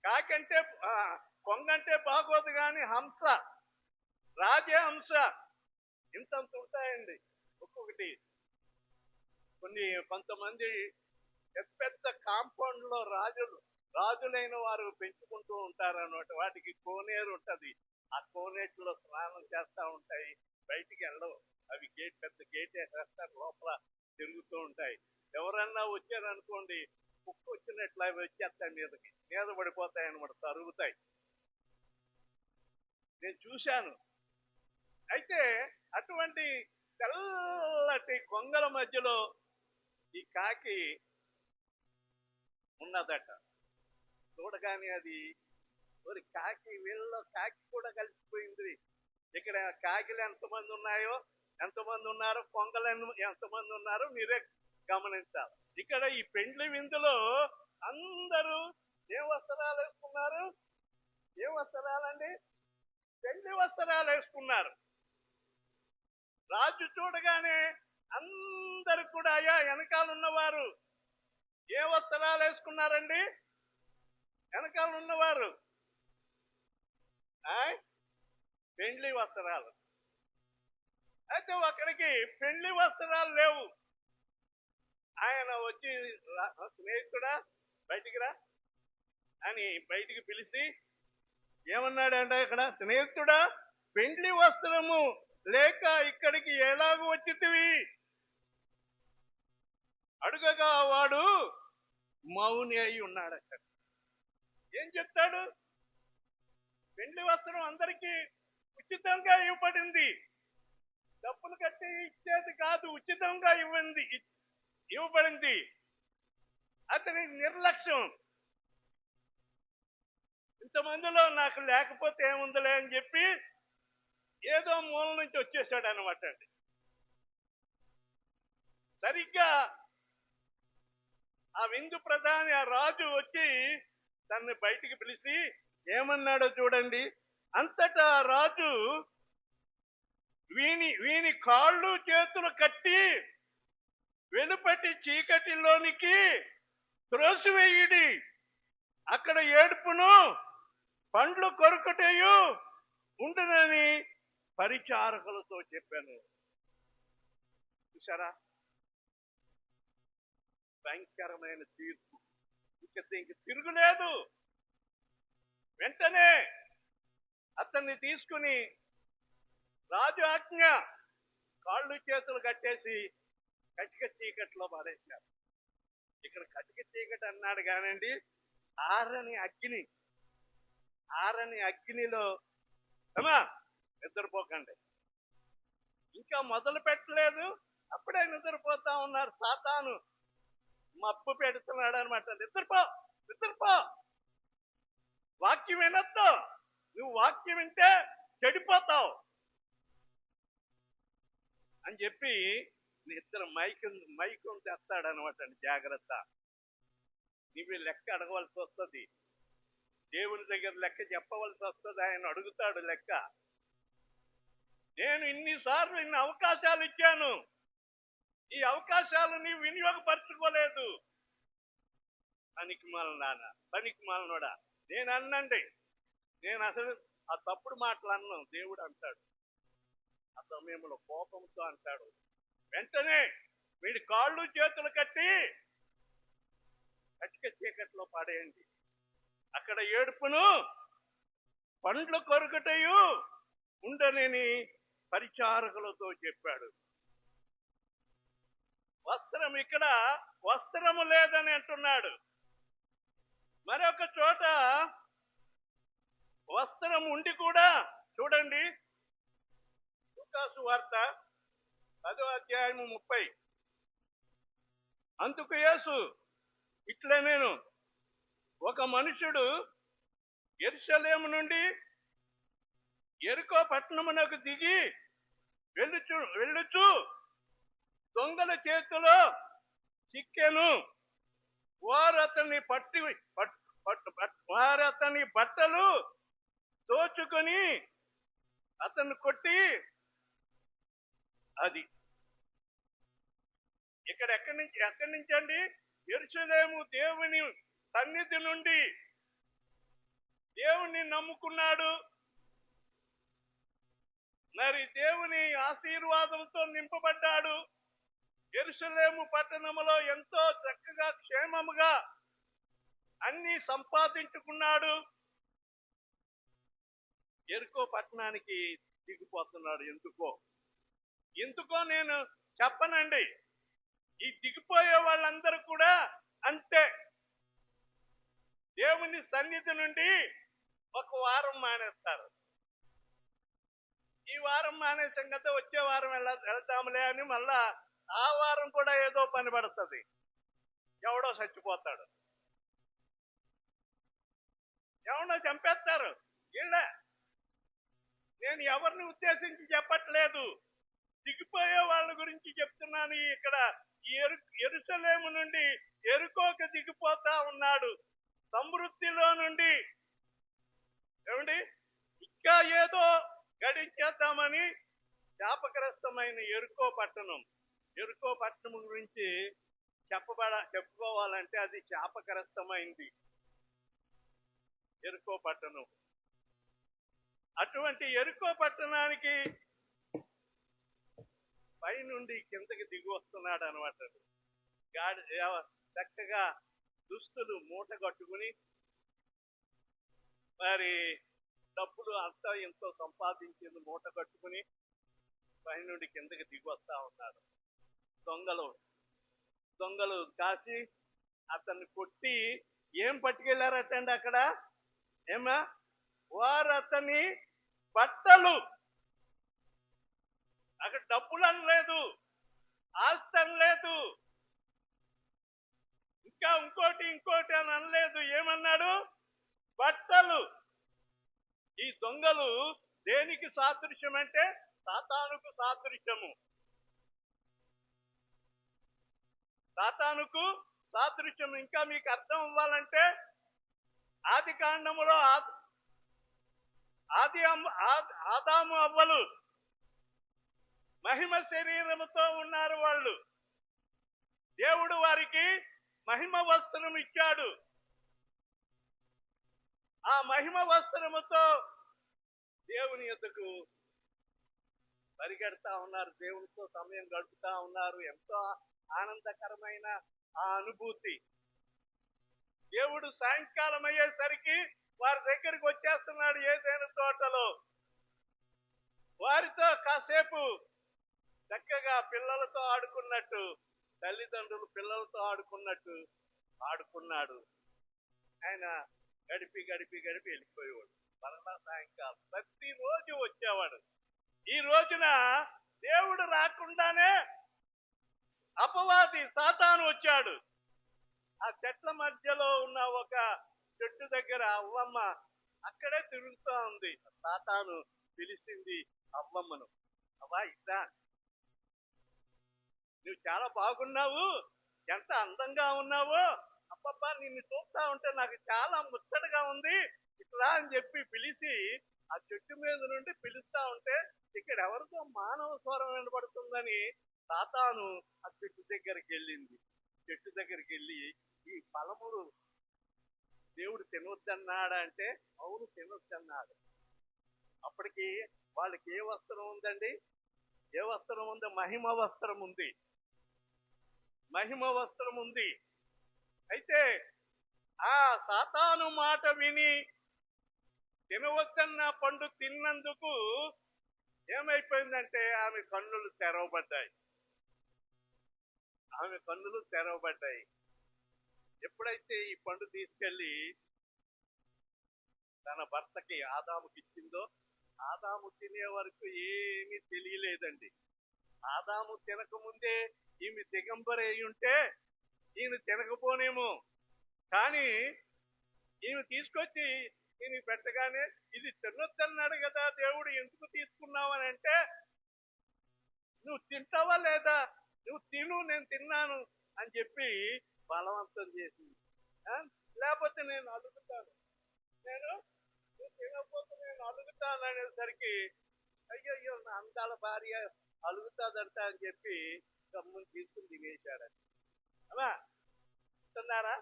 కాకంటే కొంగంటే బాగోదు కానీ హంస, రాజహంస ఇంతంత ఉంటాయండి ఒక్కొక్కటి. కొంతమంది పెద్ద పెద్ద కాంపౌండ్ లో రాజులైన వారు పెంచుకుంటూ ఉంటారు అన్నమాట. వాటికి కోనేరు ఉంటది. ఆ కోనేటిలో స్నానం చేస్తా ఉంటాయి. బయటికి వెళ్ళవు అవి. పెద్ద గేట్ వేసేస్తారు, లోపల తిరుగుతూ ఉంటాయి. ఎవరన్నా వచ్చారనుకోండి, కుక్క వచ్చినట్లు అవి వచ్చేస్తాయి, మీద పడిపోతాయి అన్నమాట, తరుగుతాయి. నేను చూశాను. అయితే అటువంటి తెల్లటి కొంగల మధ్యలో ఈ కాకి ఉన్నదట. చూడగానే అది కాకి, వీళ్ళలో కాకి కూడా కలిసిపోయింది. ఇక్కడ కాకిలు ఎంతమంది ఉన్నారు, కొంగలు ఎంతమంది ఉన్నారో మీరే గమనించాలి. ఇక్కడ ఈ పెండ్లి విందులో అందరూ ఏ వస్త్రాలు వేసుకున్నారు? ఏ వస్త్రాలండి? పెళ్లి వస్త్రాలు వేసుకున్నారు. రాజు చూడగానే అందరు కూడా అయ్యా వెనకాల ఉన్నవారు ఏ వస్త్రాలు వేసుకున్నారండి? వెనకాల ఉన్నవారు పెండ్లి వస్త్రాలు. అయితే అక్కడికి పెళ్లి వస్త్రాలు లేవు. ఆయన వచ్చి స్నేహితుడా బయటికి రా అని బయటికి పిలిచి ఏమన్నాడంటే, ఇక్కడ స్నేహితుడా పెండ్లి వస్త్రము లేక ఇక్కడికి ఎలాగూ వచ్చితివి? అడుగగా వాడు మౌని అయి ఉన్నాడు. అక్కడ ఏం చెప్తాడు? పెండ్లి వస్త్రం అందరికీ ఉచితంగా ఇవ్వబడింది. డబ్బులు కట్టి ఇచ్చేది కాదు, ఉచితంగా ఇవ్వబడింది. అతని నిర్లక్ష్యం. ఇంతమందిలో నాకు లేకపోతే ఏముందిలే అని చెప్పి ఏదో మూల నుంచి వచ్చేసాడు అనమాట అండి. సరిగ్గా ఆ విందు ప్రధాని, ఆ రాజు వచ్చి తనని బయటికి పిలిచి ఏమన్నాడో చూడండి. అంతటా రాజు వీని కాళ్ళు చేతులు కట్టి వెలుపటి చీకటిలోనికి త్రోసివేయుడి, అక్కడ ఏడుపును పండ్లు కొరుకుటయు ఉండునని పరిచారకులతో చెప్పాను. చూసారా? భయంకరమైన తీర్పు. ఇంక తిరుగులేదు. వెంటనే అతన్ని తీసుకుని రాజు ఆజ్ఞ కాళ్ళు చేతులు కట్టేసి కటిక చీకట్లో పడేశారు. ఇక్కడ కటిక చీకటి అన్నాడు కానండి, ఆరని అగ్నిలో నిద్రపోకండి. ఇంకా మొదలు పెట్టలేదు, అప్పుడే నిద్రపోతా ఉన్నారు. సాతాను మప్పు పెడుతున్నాడు అనమాట. నిద్రపో, వాక్యం వినొద్దు. నువ్వు వాక్యం వింటే చెడిపోతావు అని చెప్పి నిద్ర మైకం తెస్తాడనమాట. జాగ్రత్త, నీవి లెక్క అడగవలసి వస్తుంది. దేవుని దగ్గర లెక్క చెప్పవలసి వస్తుంది. ఆయన అడుగుతాడు లెక్క. నేను ఇన్నిసార్లు ఇన్ని అవకాశాలు ఇచ్చాను, ఈ అవకాశాలు నీవు వినియోగపరచుకోలేదు. పనికి మాలనోడా. నేను అన్నండి, నేను అసలు ఆ తప్పుడు మాటలు అన్నాను. దేవుడు అంటాడు, ఆ సమయంలో కోపంతో అంటాడు, వెంటనే వీడి కాళ్ళు చేతులు కట్టి కటిక చీకట్లో పడేయండి, అక్కడ ఏడుపును పండ్లు కొరుకుటయు ఉండనని పరిచారకులతో చెప్పాడు. వస్త్రం, ఇక్కడ వస్త్రము లేదని అంటున్నాడు. మరొక చోట వస్త్రం ఉండి కూడా చూడండి, లూకా సువార్త 10వ అధ్యాయము 30. అందుకు యేసు ఇట్లా నేను ఒక మనుషుడు యెరూషలేము నుండి యెరికో పట్టణమునకు దిగి వెళ్ళుచు దొంగల చేతిలో చిక్కెను. వారు అతని బట్టలు దోచుకొని అతన్ని కొట్టి, అది ఇక్కడ ఎక్కడి నుంచి అండి? యెరూషలేము దేవుని సన్నిధి నుండి దేవుని నమ్ముకున్నాడు. మరి దేవుని ఆశీర్వాదంతో నింపబడ్డాడు. యెరూషలేము పట్టణములో ఎంతో చక్కగా క్షేమముగా అన్ని సంపాదించుకున్నాడు. యెరికో పట్టణానికి దిగిపోతున్నాడు. ఎందుకో నేను చెప్పనండి. ఈ దిగిపోయే వాళ్ళందరూ కూడా అంతే. దేవుని సన్నిధి నుండి ఒక వారం మానేస్తారు. ఈ వారం మానేసాం కదా, వచ్చే వారం వెళ్తాములే అని మళ్ళా ఆ వారం కూడా ఏదో పని పడుతుంది. ఎవడో చచ్చిపోతాడు, ఎవడో చంపేస్తారు. నేను ఎవరిని ఉద్దేశించి చెప్పట్లేదు, దిగిపోయే వాళ్ళ గురించి చెప్తున్నాను. ఇక్కడ యెరూషలేము నుండి యెరికోకు దిగిపోతా ఉన్నాడు. సమృద్ధిలో నుండి ఏమండి ఇంకా ఏదో గడించేద్దామని శాపగ్రస్తమైన యెరికో పట్టణం గురించి చెప్పుకోవాలంటే అది శాపగ్రస్తమైంది యెరికో పట్టణం. అటువంటి యెరికో పట్టణానికి పైనుండి కిందకి దిగి వస్తున్నాడు అనమాట. చక్కగా దుస్తులు మూట కట్టుకుని, మరి డబ్బులు అంతా ఎంతో సంపాదించింది మూట కట్టుకుని పైనుండి కిందకి దిగి వస్తా ఉన్నాడు. దొంగలు కాసి అతన్ని కొట్టి ఏం పట్టుకెళ్ళారటండి అక్కడ? వారు అతని బట్టలు, అక్కడ డబ్బులు అనలేదు, ఆస్తి అనలేదు, ఇంకా ఇంకోటి అని అనలేదు. ఏమన్నాడు? బట్టలు. ఈ దొంగలు దేనికి సాదృశ్యం అంటే సాతానుకు సాదృశ్యము. సాతానుకు సాదృశ్యం. ఇంకా మీకు అర్థం అవ్వాలంటే ఆది కాండములో ఆదాము అవ్వలు మహిమ శరీరముతో ఉన్నారు. వాళ్ళు దేవుడు వారికి మహిమ వస్త్రం ఇచ్చాడు. ఆ మహిమ వస్త్రముతో దేవుని యొద్దకు పరిగెడతా ఉన్నారు, దేవునితో సమయం గడుపుతా ఉన్నారు. ఎంతో ఆనందకరమైన ఆ అనుభూతి. దేవుడు సాయంకాలం అయ్యేసరికి వారి దగ్గరికి వచ్చేస్తున్నాడు ఏదైనా తోటలో. వారితో కాసేపు చక్కగా పిల్లలతో ఆడుకున్నట్టు, తల్లిదండ్రులు పిల్లలతో ఆడుకున్నట్టు ఆడుకున్నాడు. ఆయన గడిపి వెళ్ళిపోయేవాడు. మరలా సాయంకాలం ప్రతిరోజు వచ్చేవాడు. ఈ రోజున దేవుడు రాకుండానే అపవాది సాతాను వచ్చాడు. ఆ చెట్ల మధ్యలో ఉన్న ఒక చెట్టు దగ్గర అవ్వమ్మ అక్కడే తిరుగుతూ ఉంది. సాతాను పిలిచింది అవ్వమ్మను, అవ్వా ఇట్లా, నువ్వు చాలా బాగున్నావు, ఎంత అందంగా ఉన్నావో, అబ్బబ్బా నిన్ను చూస్తా ఉంటే నాకు చాలా ముచ్చటగా ఉంది, ఇట్లా అని చెప్పి పిలిచి ఆ చెట్టు మీద నుండి పిలుస్తా ఉంటే ఇక్కడ ఎవరితో మానవ స్వరం వినబడుతుందని సాతాను ఆ చెట్టు దగ్గరికి వెళ్ళింది. చెట్టు దగ్గరికి వెళ్ళి ఈ ఫలములు దేవుడు తినొద్దన్నాడా అంటే అవును తినొద్దన్నాడు. అప్పటికి వాళ్ళకి ఏ వస్త్రం ఉందండి? ఏ వస్త్రం ఉంది? మహిమ వస్త్రం ఉంది. మహిమ వస్త్రం ఉంది. అయితే ఆ సాతాను మాట విని తినవద్దన్న పండు తిన్నందుకు ఏమైపోయిందంటే ఆమె కన్నులు తెరవబడ్డాయి. ఎప్పుడైతే ఈ పండు తీసుకెళ్లి తన భర్తకి ఆదాముకి ఇచ్చిందో, ఆదాము తినే వరకు ఏమీ తెలియలేదండి. ఆదాము తినకముందే ఈమె దిగంబరి అయి ఉంటే ఈయన తినకపోనేమో, కానీ ఈయన తీసుకొచ్చి ఈయన పెట్టగానే ఇది తినొద్దన్నాడు కదా దేవుడు, ఎందుకు తీసుకున్నావని అంటే, నువ్వు తింటావా లేదా, నువ్వు తిను, నేను తిన్నాను అని చెప్పి బలవంతం చేసింది. లేకపోతే నేను అడుగుతాను, నువ్వు తినకపోతే నేను అడుగుతాను అనేసరికి అయ్యో నా అందాల భార్య అలుగుతాదంట అని చెప్పి గమ్ముని తీసుకుని తినేశాడని. అలా తిన్నారా?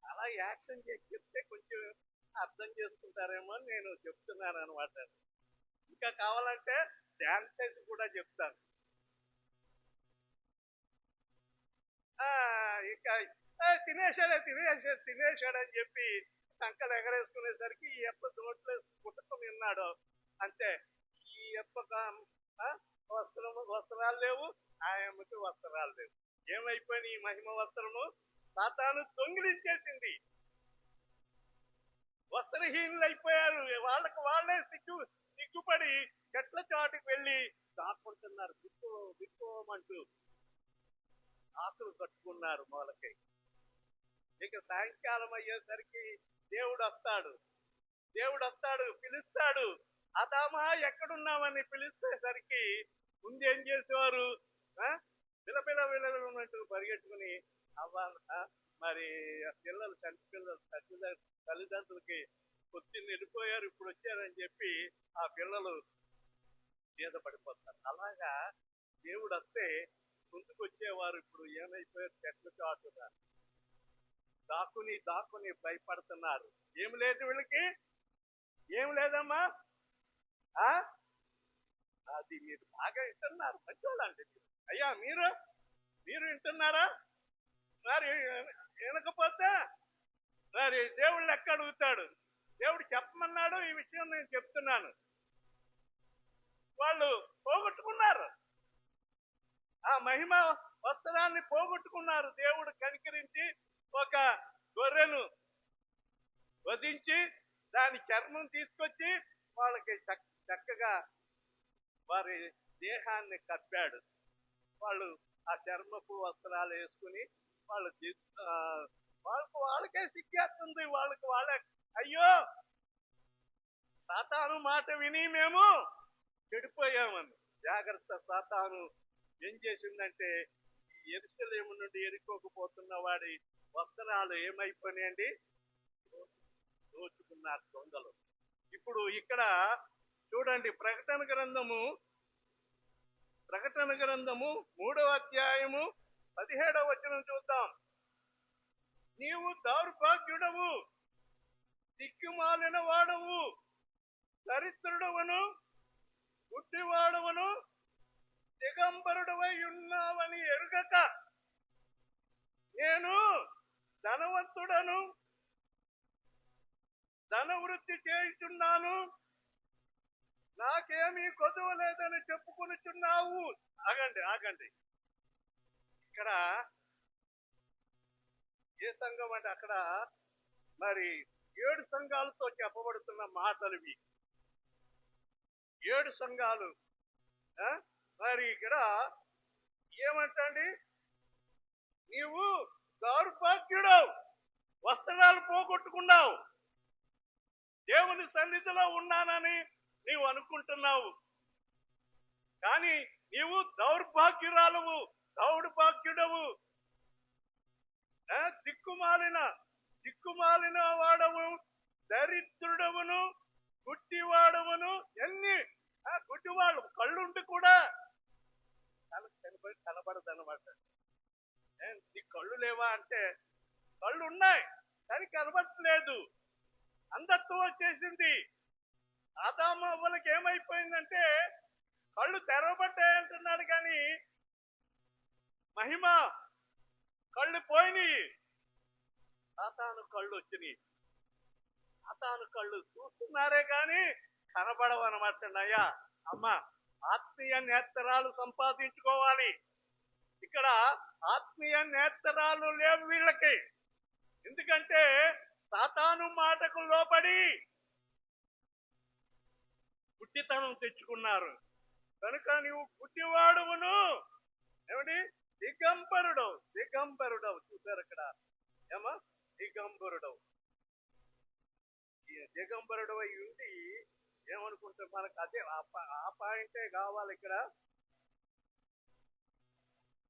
అలా యాక్షన్ చేసి చెప్తే కొంచెం అర్థం చేసుకుంటారేమో అని నేను చెప్తున్నాను అనమాట. ఇంకా కావాలంటే డాన్స్ చేసి కూడా చెప్తాను. ఇంకా తినేశాడని చెప్పి సంకలు ఎగరేసుకునేసరికి ఈ అప్ప నోట్లో పుట్టకం విన్నాడు అంతే. ఈ అప్ప వస్త్రాలు లేవు, ఆయమ్మకి వస్త్రాలు లేవు. ఏమైపోయిన ఈ మహిమ వస్త్రము సాతాను దొంగిలించేసింది. వస్త్రహీనులు అయిపోయారు. వాళ్ళే సిగ్గుపడి చెట్ల చాటుకు వెళ్ళి దాక్కుంటున్నారు, బిక్కుమంటూ ఆకులు కట్టుకున్నారు మొలకై. ఇక సాయంకాలం అయ్యేసరికి దేవుడు వస్తాడు, పిలుస్తాడు. ఆదామా ఎక్కడున్నామని పిలిచేసరికి ముందు ఏం చేసేవారు, పిల్లపిల్లమంటూ పరిగెట్టుకుని మరి పిల్లలు తల్లిదండ్రులకి పొద్దున్న వెళ్ళిపోయారు, ఇప్పుడు వచ్చారని చెప్పి ఆ పిల్లలు మీద పడిపోతారు. అలాగా దేవుడు వస్తే ముందుకు వచ్చేవారు ఇప్పుడు ఏమైపోయారు, చెట్ల చాటుగా దాక్కుని భయపడుతున్నారు. ఏమి లేదు వీళ్ళకి, ఏం లేదమ్మా. అది మీరు బాగా వింటున్నారు, మంచోళ్ళండి అయ్యా. మీరు వింటున్నారా? మరి వినకపోతే మరి దేవుళ్ళు ఎక్క అడుగుతాడు? దేవుడు చెప్పమన్నాడు, ఈ విషయం నేను చెప్తున్నాను. వాళ్ళు పోగొట్టుకున్నారు, ఆ మహిమ వస్త్రాన్ని పోగొట్టుకున్నారు. దేవుడు కనికరించి ఒక గొర్రెను వధించి దాని చర్మం తీసుకొచ్చి వాళ్ళకి చక్కగా వారి దేహాన్ని కప్పాడు. వాళ్ళు ఆ చర్మపు వస్త్రాలు వేసుకుని వాళ్ళకే సిగ్గేస్తుంది. వాళ్ళే అయ్యో సాతాను మాట విని మేము చెడిపోయామని. జాగ్రత్త, సాతాను ఏం చేసిందంటే యెరూషలేము నుండి ఎరుకోకపోతున్న వాడి వస్త్రాలు ఏమైపోయినాయండి, దోచుకున్నారు దొంగలు. ఇప్పుడు ఇక్కడ చూడండి, ప్రకటన గ్రంథము 3వ అధ్యాయము 17వ వచనం చూద్దాం. నీవు దౌర్భాగ్యుడవు, దిక్కుమాలిన వాడవు, దరిద్రుడవను, గుడ్డివాడవను, దిగంబరుడవై ఉన్నావని ఎరుగక నేను ధనవంతుడను, ధనవృద్ధి చేయుచున్నాను, నాకేమీ కొదువ లేదని చెప్పుకొనుచున్నావు. ఆగండి. ఇక్కడ ఏ సంఘం అంటే అక్కడ మరి 7 సంఘాలతో చెప్పబడుతున్న మాటలు ఇవి. 7 సంఘాలు. మరి ఇక్కడ ఏమంటండి, నీవు దౌర్భాగ్యుడవు, వస్త్రాలు పోగొట్టుకున్నావు, దేవుని సన్నిధిలో ఉన్నానని నీవు అనుకుంటున్నావు, కానీ నీవు దౌర్భాగ్యురాలవు, దౌర్భాగ్యుడవు, దిక్కుమాలిన వాడవు, దరిద్రుడవును, గుడ్డివాడవును. ఎన్ని గుడ్డివాళ్ళు కళ్ళుండి కూడా కనబడదన్నమాట. నీ కళ్ళు లేవా అంటే కళ్ళు ఉన్నాయి కానీ కనబడట్లేదు. అంధత్వం వచ్చేసింది. ఆదాము అవ్వలకి ఏమైపోయిందంటే కళ్ళు తెరవబడ్డాయంటున్నాడు కానీ మహిమ కళ్ళు పోయినాయి, సాతాను కళ్ళు వచ్చినాయి. సాతాను కళ్ళు చూస్తున్నారే కానీ కనబడవు అనమాట. అయ్యా అమ్మ, ఆత్మీయ నేత్రాలు సంపాదించుకోవాలి. ఇక్కడ ఆత్మీయ నేత్రాలు లేవు వీళ్ళకి. ఎందుకంటే సాతాను మాటకు లోబడి గుడ్డితనం తెచ్చుకున్నారు కనుక నీవు గుడ్డివాడువును, ఏమిటి దిగంబరుడవు, దిగంబరుడవు. చూసారు అక్కడ ఏమా? దిగంబరుడవు. ఈ దిగంబరుడు అయి ఉండి ఏమనుకుంటే మనకు అదే ఆ పాయింటే కావాలి ఇక్కడ.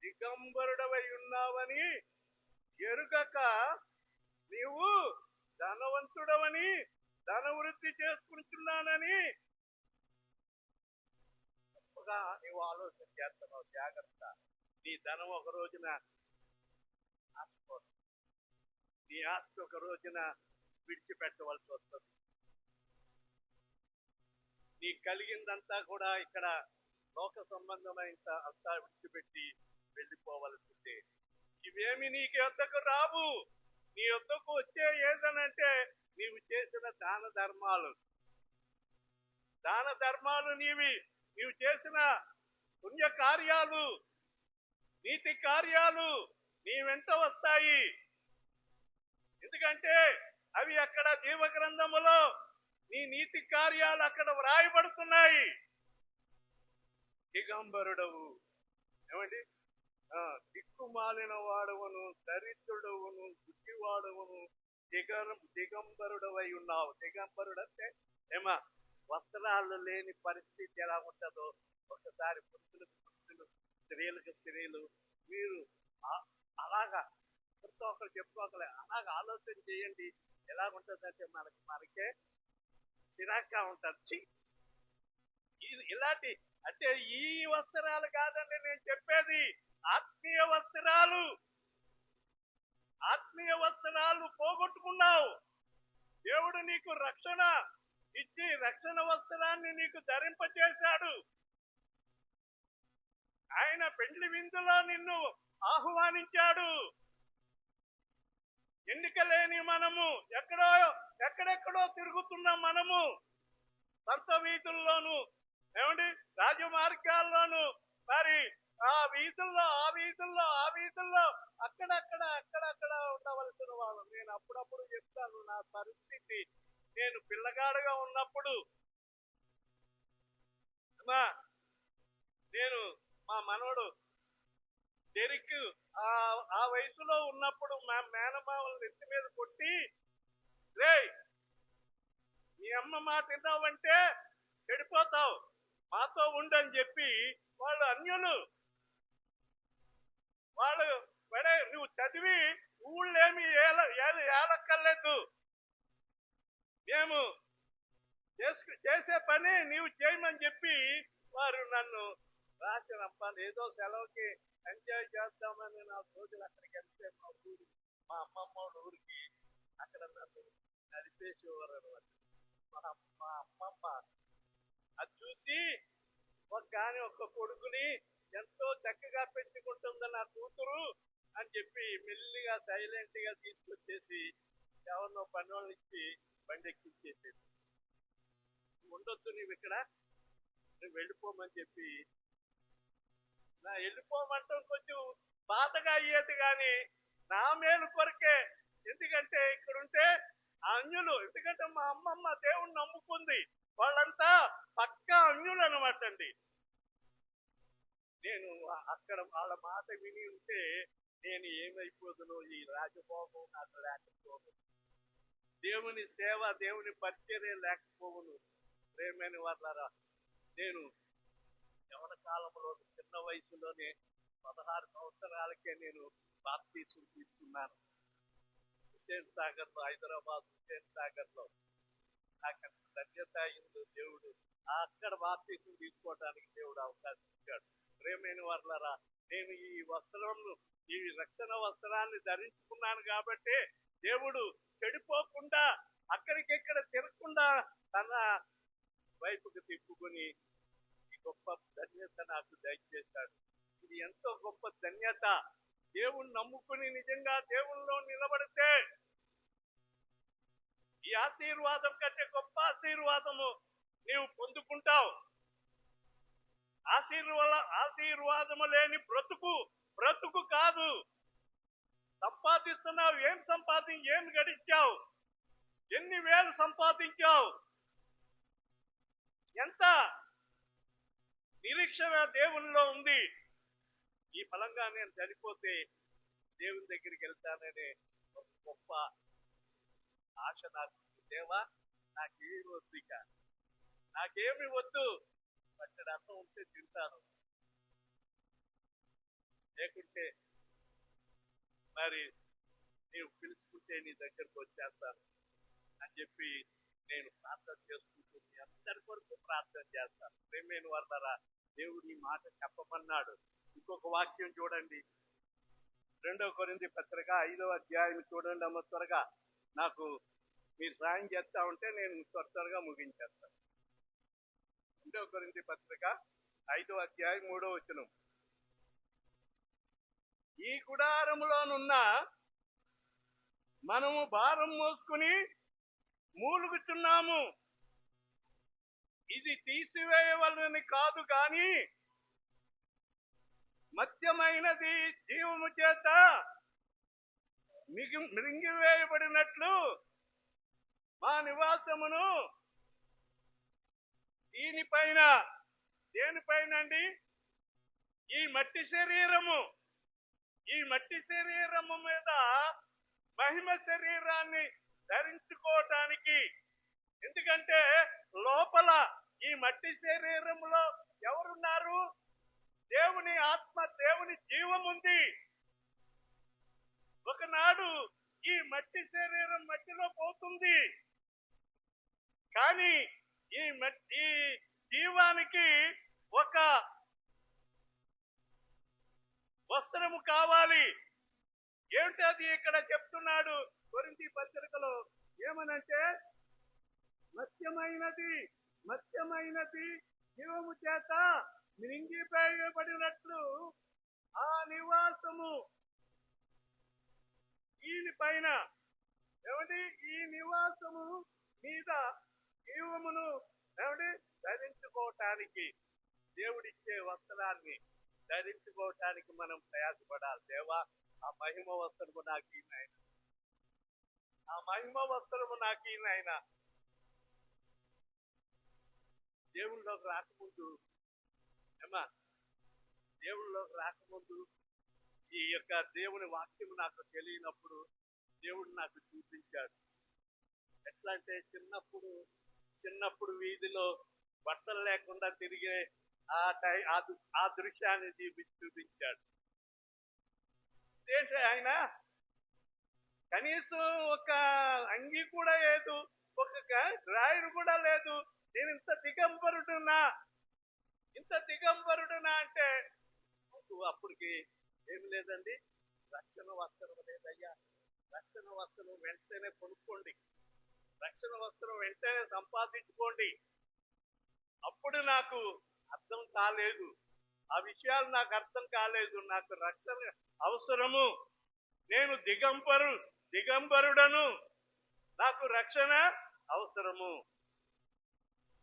దిగంబరుడవై ఉన్నావని ఎరుగక నీవు ధనవంతుడవని ధనవృద్ధి చేసుకుంటున్నానని తప్పుగా నీవు ఆలోచన చేస్తున్నావు. జాగ్రత్త. నీ ధనం ఒక రోజున ఆశపోదు. నీ ఆస్తి ఒక రోజున విడిచిపెట్టవలసి వస్తుంది. నీకు కలిగిందంతా కూడా ఇక్కడ లోక సంబంధమైన అంతా విడిచిపెట్టి వెళ్ళిపోవలసిందే. ఇవేమి నీకు యొద్దకు రావు. నీ యొద్దకు వచ్చే ఏదనంటే నీవు చేసిన దాన ధర్మాలు నీవు చేసిన పుణ్య కార్యాలు, నీతి కార్యాలు నీ వెంట వస్తాయి. ఎందుకంటే అవి అక్కడ జీవ గ్రంథములో నీ నీతి కార్యాలు అక్కడ వ్రాయబడుతున్నాయి. దిగంబరుడవు, ఏమండి? దిక్కుమాలిన వాడవును, దరిద్రుడవును, గుడ్డివాడవును, దిగంబరుడవై ఉన్నావు. దిగంబరుడు అంటే ఏమా? వస్త్రాలు లేని పరిస్థితి ఎలా ఉంటుందో ఒకసారి పురుషులకు పురుషులు, స్త్రీలకు స్త్రీలు, మీరు అలాగా ఒకరితో ఒకరు చెప్పుకోగలే అలాగా ఆలోచన చేయండి. ఎలాగుంటుందంటే మనకే చిరాగ్గా ఉంటుంది. ఇలాంటి అంటే ఈ వస్త్రాలు కాదండి నేను చెప్పేది, ఆత్మీయ వస్త్రాలు పోగొట్టుకున్నావు. దేవుడు నీకు రక్షణ ఇచ్చి రక్షణ వస్త్రాన్ని నీకు ధరింపచేశాడు. ఆయన పెండ్లి విందులో నిన్ను ఆహ్వానించాడు. ఎన్నిక లేని మనము ఎక్కడెక్కడో తిరుగుతున్న మనము సంత వీధుల్లోను, ఏమండి, రాజమార్గాల్లోను, మరి ఆ వీధుల్లో అక్కడక్కడ ఉండవలసిన వాళ్ళు. నేను అప్పుడప్పుడు చెప్తాను నా పరిస్థితి. నేను పిల్లగాడుగా ఉన్నప్పుడు నేను మా మనవడు డెరిక్ ఆ వయసులో ఉన్నప్పుడు మా మేనమామలు నెత్తి మీద కొట్టి, రే నీ అమ్మ మాట విన్నావంటే చెడిపోతావు, మాతో ఉండని చెప్పి వాళ్ళు అన్యులు. వాళ్ళు నువ్వు చదివి ఊళ్ళేమి ఏలక్కర్లేదు, మేము చేసే పని నీవు చేయమని చెప్పి వారు నన్ను రాసినప్పాను. ఏదో సెలవుకి ఎంజాయ్ చేద్దామని నా రోజులు అక్కడికి వెళ్తే మా అమ్మమ్మ ఊరికి అక్కడ నన్ను నడిపేసేవారు అనమాట. మా అమ్మమ్మ అది చూసి ఒక్క కొడుకుని ఎంతో చక్కగా పెంచుకుంటుంది నా కూతురు అని చెప్పి మెల్లిగా సైలెంట్ గా తీసుకొచ్చేసి ఎవరినో పని వాళ్ళు ఇచ్చి బండి ఎక్కించేసేది. ఉండొద్దు నీవు ఇక్కడ, నువ్వు వెళ్ళిపోమని చెప్పి నా వెళ్ళిపోమంటాం కొంచెం బాధగా అయ్యేది కానీ నా మేలు కొరకే. ఎందుకంటే ఇక్కడుంటే అన్యులు, ఎందుకంటే మా అమ్మమ్మ దేవుణ్ణి నమ్ముకుంది, వాళ్ళంతా పక్కా అన్యులు అనమాట అండి. నేను అక్కడ వాళ్ళ మాట విని ఉంటే నేను ఏమైపోదునో, ఈ రాజభోగం నాకు లేకపోను, దేవుని సేవ దేవుని పరిచర్య లేకపోవును. ప్రేమైన వాళ్ళారా, నేను యవన కాలంలో చిన్న వయసులోనే 16 సంవత్సరాలకే నేను బాప్తీసం తీసుకున్నాను. హుస్సేన్ సాగర్ లో, హైదరాబాద్ హుస్సేన్ సాగర్ లో నాకు ధన్యత అయింది. దేవుడు అక్కడ బాప్తీసం తీసుకోవడానికి దేవుడు అవకాశం ఇచ్చాడు. ప్రేమైన వాళ్ళారా, నేను ఈ రక్షణ వస్త్రాన్ని ధరించుకున్నాను కాబట్టి దేవుడు చెడిపోకుండా అక్కడికెక్కడ తిరగకుండా తన వైపుకు తిప్పుకొని ఈ గొప్ప ధన్యత నాకు దయచేశాడు. ఇది ఎంతో గొప్ప ధన్యత. దేవుణ్ణి నమ్ముకుని నిజంగా దేవుల్లో నిలబడితే ఈ ఆశీర్వాదం కంటే గొప్ప ఆశీర్వాదము నీవు పొందుకుంటావు. ఆశీర్వాదము లేని బ్రతుకు కాదు. సంపాదిస్తున్నావు, ఏం గడించావు, ఎన్ని వేలు సంపాదించావు, ఎంత నిరీక్షణ దేవునిలో ఉంది. ఈ ఫలంగా నేను చనిపోతే దేవుని దగ్గరికి వెళ్తాననే ఒక గొప్ప ఆశ నాకు ఉంది. దేవా నాకేమి వద్దు, ఇక నాకేమి వద్దు, పచ్చడి అన్నం ఉంటే తింటాను, లేకుంటే మరి నీవు పిలుచుకుంటే నీ దగ్గరకు వచ్చేస్తాను అని చెప్పి నేను ప్రార్థన చేసుకుంటూ మీ అందరి కొరకు ప్రార్థన చేస్తాను. ప్రేమైన వాళ్ళరా, దేవుడు ఈ మాట చెప్పమన్నాడు. ఇంకొక వాక్యం చూడండి, 2 కొరింథీ పత్రిక 5వ అధ్యాయం చూడండి అమ్మ. త్వరగా నాకు మీరు సాయం చేస్తా ఉంటే నేను త్వరగా ముగించేస్తాను. 2 కొరింథీ పత్రిక 5వ అధ్యాయం 3వ వచనం. ఈ గుడారములోనున్న మనము భారం మోసుకుని మూలుగుచున్నాము, ఇది తీసివేయవలనని కాదు గాని మధ్యమైనది జీవము చేత మృంగివేయబడినట్లు మా నివాసమును దీనిపైన, దేనిపైనండి? ఈ మట్టి శరీరము మీద మహిమ శరీరాన్ని ధరించుకోవటానికి. ఎందుకంటే లోపల ఈ మట్టి శరీరంలో ఎవరున్నారు? దేవుని ఆత్మ, దేవుని జీవం ఉంది. ఒకనాడు ఈ మట్టి శరీరం మట్టిలో పోతుంది, కానీ ఈ జీవానికి ఒక వస్త్రము కావాలి. ఏమిటి అది? ఇక్కడ చెప్తున్నాడు కొరింథీ పత్రికలో. ఏమనంటే మత్స్యమైనది జీవము చేత మింగివేయబడినట్లు ఆ నివాసము దీనిపైన, ఏమండి? ఈ నివాసము మీద జీవమును ఏమండి ధరించుకోవటానికి, దేవుడిచ్చే వస్త్రాన్ని ధరించుకోవటానికి మనం ప్రయాసపడాలి. దేవా, ఆ మహిమ వస్త్రము నాకు ఈ నాయన, ఆ మహిమ వస్త్రము నాకు ఈ నాయన. దేవుళ్ళలోకి రాకముందు దేవుళ్ళలోకి రాకముందు ఈ యొక్క దేవుని వాక్యం నాకు తెలియనప్పుడు దేవుడు నాకు చూపించాడు. ఎట్లా అంటే చిన్నప్పుడు వీధిలో బట్టలు లేకుండా తిరిగే ఆ దృశ్యాన్ని చూపించాడు. ఏంటి ఆయన? కనీసం ఒక అంగి కూడా లేదు, ఒక డ్రాయర్ కూడా లేదు. నేను ఇంత దిగంబరుడునా అంటే అప్పటికి ఏమి లేదండి, రక్షణ వస్త్రం లేదయ్యా. రక్షణ వస్త్రం వెంటనే కొనుక్కోండి, రక్షణ వస్త్రం వెంటనే సంపాదించుకోండి. అప్పుడు నాకు అర్థం కాలేదు, ఆ విషయాలు నాకు అర్థం కాలేదు. నాకు రక్షణ అవసరము, నేను దిగంబరుడను, నాకు రక్షణ అవసరము.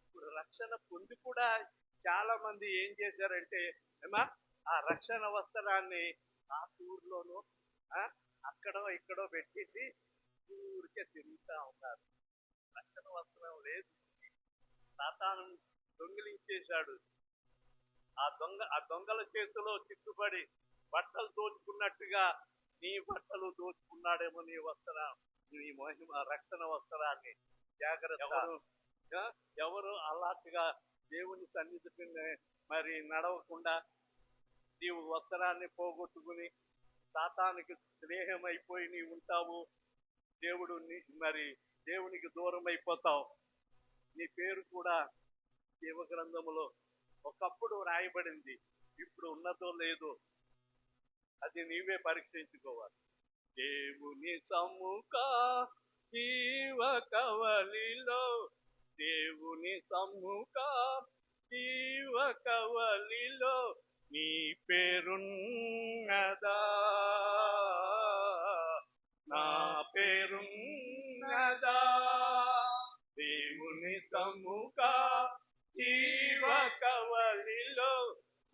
ఇప్పుడు రక్షణ పొంది కూడా చాలా మంది ఏం చేశారంటే ఆ రక్షణ వస్త్రాన్ని ఆ టూర్లోనూ అక్కడో ఇక్కడో పెట్టేసి ఊరికే తిరుగుతా ఉన్నారు. రక్షణ వస్త్రం లేదు, సాతాను దొంగిలించేశాడు. ఆ దొంగల చేతిలో చిక్కుబడి బట్టలు దోచుకున్నట్టుగా నీ బట్టలు దోచుకున్నాడేమో నీ వస్త్రం, నీ మహిమ రక్షణ వస్త్రాన్ని. జాగ్రత్త. ఎవరు అలాంటిగా దేవుని సన్నిధికి మరి నడవకుండా నీవు వస్త్రాన్ని పోగొట్టుకుని సాతానికి స్నేహం అయిపోయి నీవు ఉంటావు. దేవునికి దూరం అయిపోతావు. నీ పేరు కూడా జీవ గ్రంథములో ఒకప్పుడు రాయబడింది, ఇప్పుడు ఉన్నదో లేదో అది నీవే పరీక్షించుకోవాలి. దేవుని సమ్ముఖ జీవ కవలిలో, దేవుని సమ్ముఖ జీవ కవలిలో నీ పేరున్నదా, నా పేరున్నదా. దేవుని సమ్ముఖ జీవ కవలిలో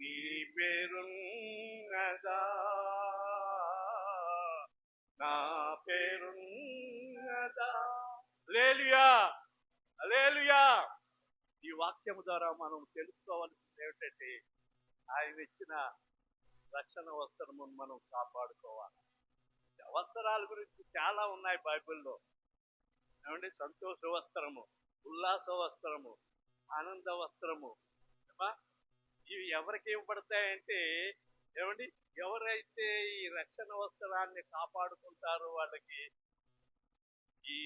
నీ పేరున్నదా, నా పేరున్నదా. హల్లెలూయా, హల్లెలూయా. ఈ వాక్యము ద్వారా మనం తెలుసుకోవాల్సింది ఏమిటంటే ఆయన ఇచ్చిన రక్షణ వస్త్రమును మనం కాపాడుకోవాలి. వస్త్రాల గురించి చాలా ఉన్నాయి బైబిల్లో. ఏమండి, సంతోష వస్త్రము, ఉల్లాస వస్త్రము, ఆనంద వస్త్రము. ఏమా? ఇవి ఎవరికి ఇవ్వబడతాయంటే, ఏమండి, ఎవరైతే ఈ రక్షణ వస్త్రాన్ని కాపాడుకుంటారో వాళ్ళకి ఈ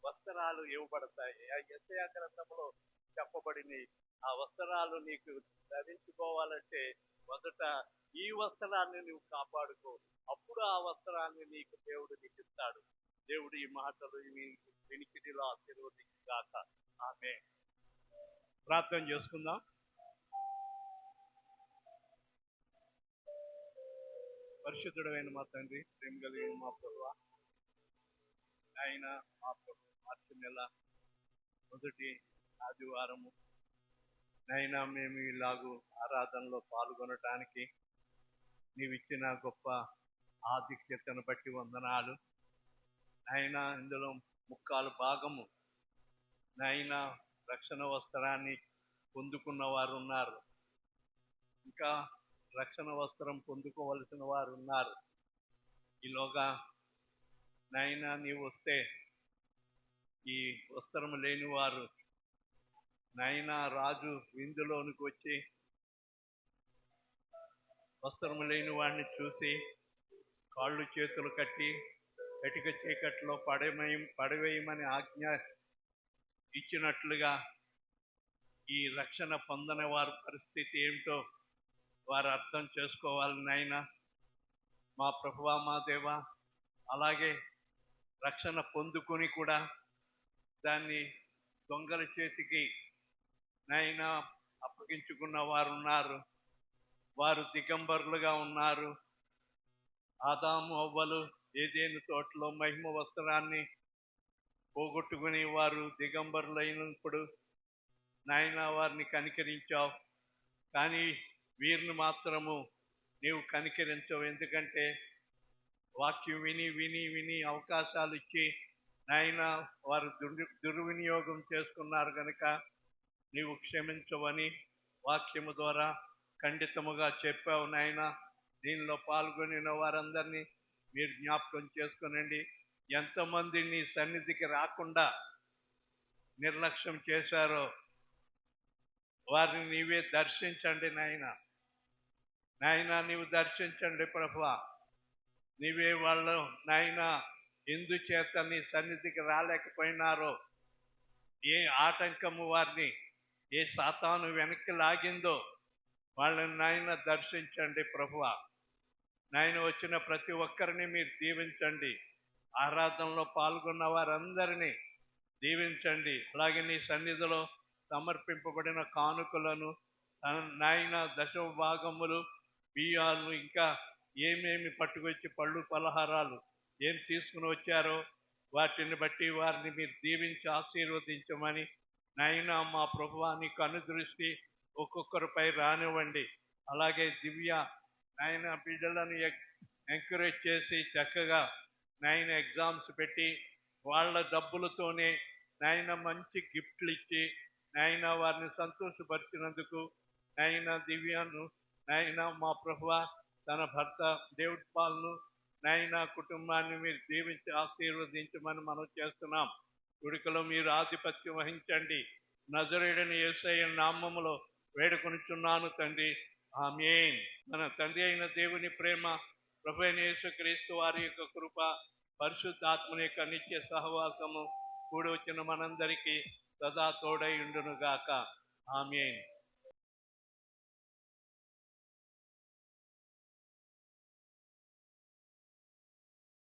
వస్త్రాలు ఇవ్వబడతాయి. ఆ యెషయా గ్రంథంలో చెప్పబడిన ఆ వస్త్రాలు నీకు ధరించుకోవాలంటే మొదట ఈ వస్త్రాన్ని నువ్వు కాపాడుకో, అప్పుడు ఆ వస్త్రాన్ని నీకు దేవుడు నీకు ఇస్తాడు. దేవుడు ఈ మాటలు వినికిడిలో ఆశీర్వదించుగాక. ఆమేన్. ప్రార్థన చేసుకుందాం. పరిశుద్ధుడైన మా తండ్రి, ప్రేమ కలిగిన మా ప్రభువా, ఆయన మా ప్రభు మార్చి నెల మొదటి ఆదివారము నైనా మేము ఇలాగూ ఆరాధనలో పాల్గొనటానికి నీవిచ్చిన గొప్ప ఆధిక్యతను బట్టి వందనాలు. నైనా ఇందులో ముక్కాలు భాగము నైనా రక్షణ వస్త్రాన్ని పొందుకున్న వారు ఉన్నారు, ఇంకా రక్షణ వస్త్రం పొందుకోవలసిన వారు ఉన్నారు. ఈలోగా నైనా నీవు వస్తే ఈ వస్త్రం లేని వారు నైనా రాజు విందులోనికి వచ్చి వస్త్రము లేని వాడిని చూసి కాళ్ళు చేతులు కట్టి కటిక చీకట్లో పడవేయమని ఆజ్ఞ ఇచ్చినట్లుగా ఈ రక్షణ పొందని వారి పరిస్థితి ఏమిటో వారు అర్థం చేసుకోవాలి నాయనా. మా ప్రభువా, మా దేవా, అలాగే రక్షణ పొందుకొని కూడా దాన్ని దొంగల చేతికి నైనా అప్పగించుకున్న వారు ఉన్నారు. వారు దిగంబరులుగా ఉన్నారు. ఆదాము అవ్వలు ఏదేను తోటలో మహిమ వస్త్రాన్ని పోగొట్టుకుని వారు దిగంబరులైనప్పుడు నాయనా వారిని కనికరించావు. కానీ వీరిని మాత్రము నీవు కనికరించవు. ఎందుకంటే వాక్యం విని విని విని అవకాశాలు ఇచ్చి నాయనా వారు దుర్వినియోగం చేసుకున్నారు కనుక నీవు క్షమించవని వాక్యము ద్వారా ఖండితముగా చెప్పావు నాయనా. దీనిలో పాల్గొనిన వారందరినీ మీరు జ్ఞాపకం చేసుకునండి. ఎంతమంది నీ సన్నిధికి రాకుండా నిర్లక్ష్యం చేశారో వారిని నీవే దర్శించండి నాయనా. నాయనా నీవు దర్శించండి ప్రభువా. నీవే వాళ్ళు నాయనా ఎందుచేత నీ సన్నిధికి రాలేకపోయినారో, ఏ ఆటంకము వారిని, ఏ సాతాను వెనక్కి లాగిందో వాళ్ళని నాయన దర్శించండి ప్రభువా. నాయన వచ్చిన ప్రతి ఒక్కరిని మీరు దీవించండి. ఆరాధనలో పాల్గొన్న వారందరినీ దీవించండి. అలాగే నీ సన్నిధిలో సమర్పింపబడిన కానుకలను నాయన దశమ భాగములు, బియ్యాలు, ఇంకా ఏమేమి పట్టుకొచ్చి పళ్ళు పలహారాలు ఏం తీసుకుని వచ్చారో వాటిని బట్టి వారిని మీరు దీవించి ఆశీర్వదించమని నాయన మా ప్రభువా నీ కనుదృష్టి ఒక్కొక్కరిపై రానివ్వండి. అలాగే దివ్య నాయన బిడ్డలను ఎంకరేజ్ చేసి చక్కగా నాయన ఎగ్జామ్స్ పెట్టి వాళ్ళ డబ్బులతోనే నాయన మంచి గిఫ్ట్లు ఇచ్చి నాయన వారిని సంతోషపరిచినందుకు నాయన దివ్యను నాయన మా ప్రభువా తన భర్త డేవిడ్ పాల్ను నాయన కుటుంబాన్ని మీరు దీవించి ఆశీర్వదించమని మనం చేస్తున్నాం. గుడికలో మీరు ఆధిపత్యం వహించండి. నజరేయుడైన యేసయ్య నామములో వేడుకొనుచున్నాను తండ్రి. ఆమేన్. మన తండ్రి అయిన దేవుని ప్రేమ, ప్రభు అయిన యేసుక్రీస్తు వారి యొక్క కృప, పరిశుద్ధాత్మని యొక్క నిత్య సహవాసము కూడి వచ్చిన మనందరికీ సదా తోడై ఉండునుగాక. ఆమేన్.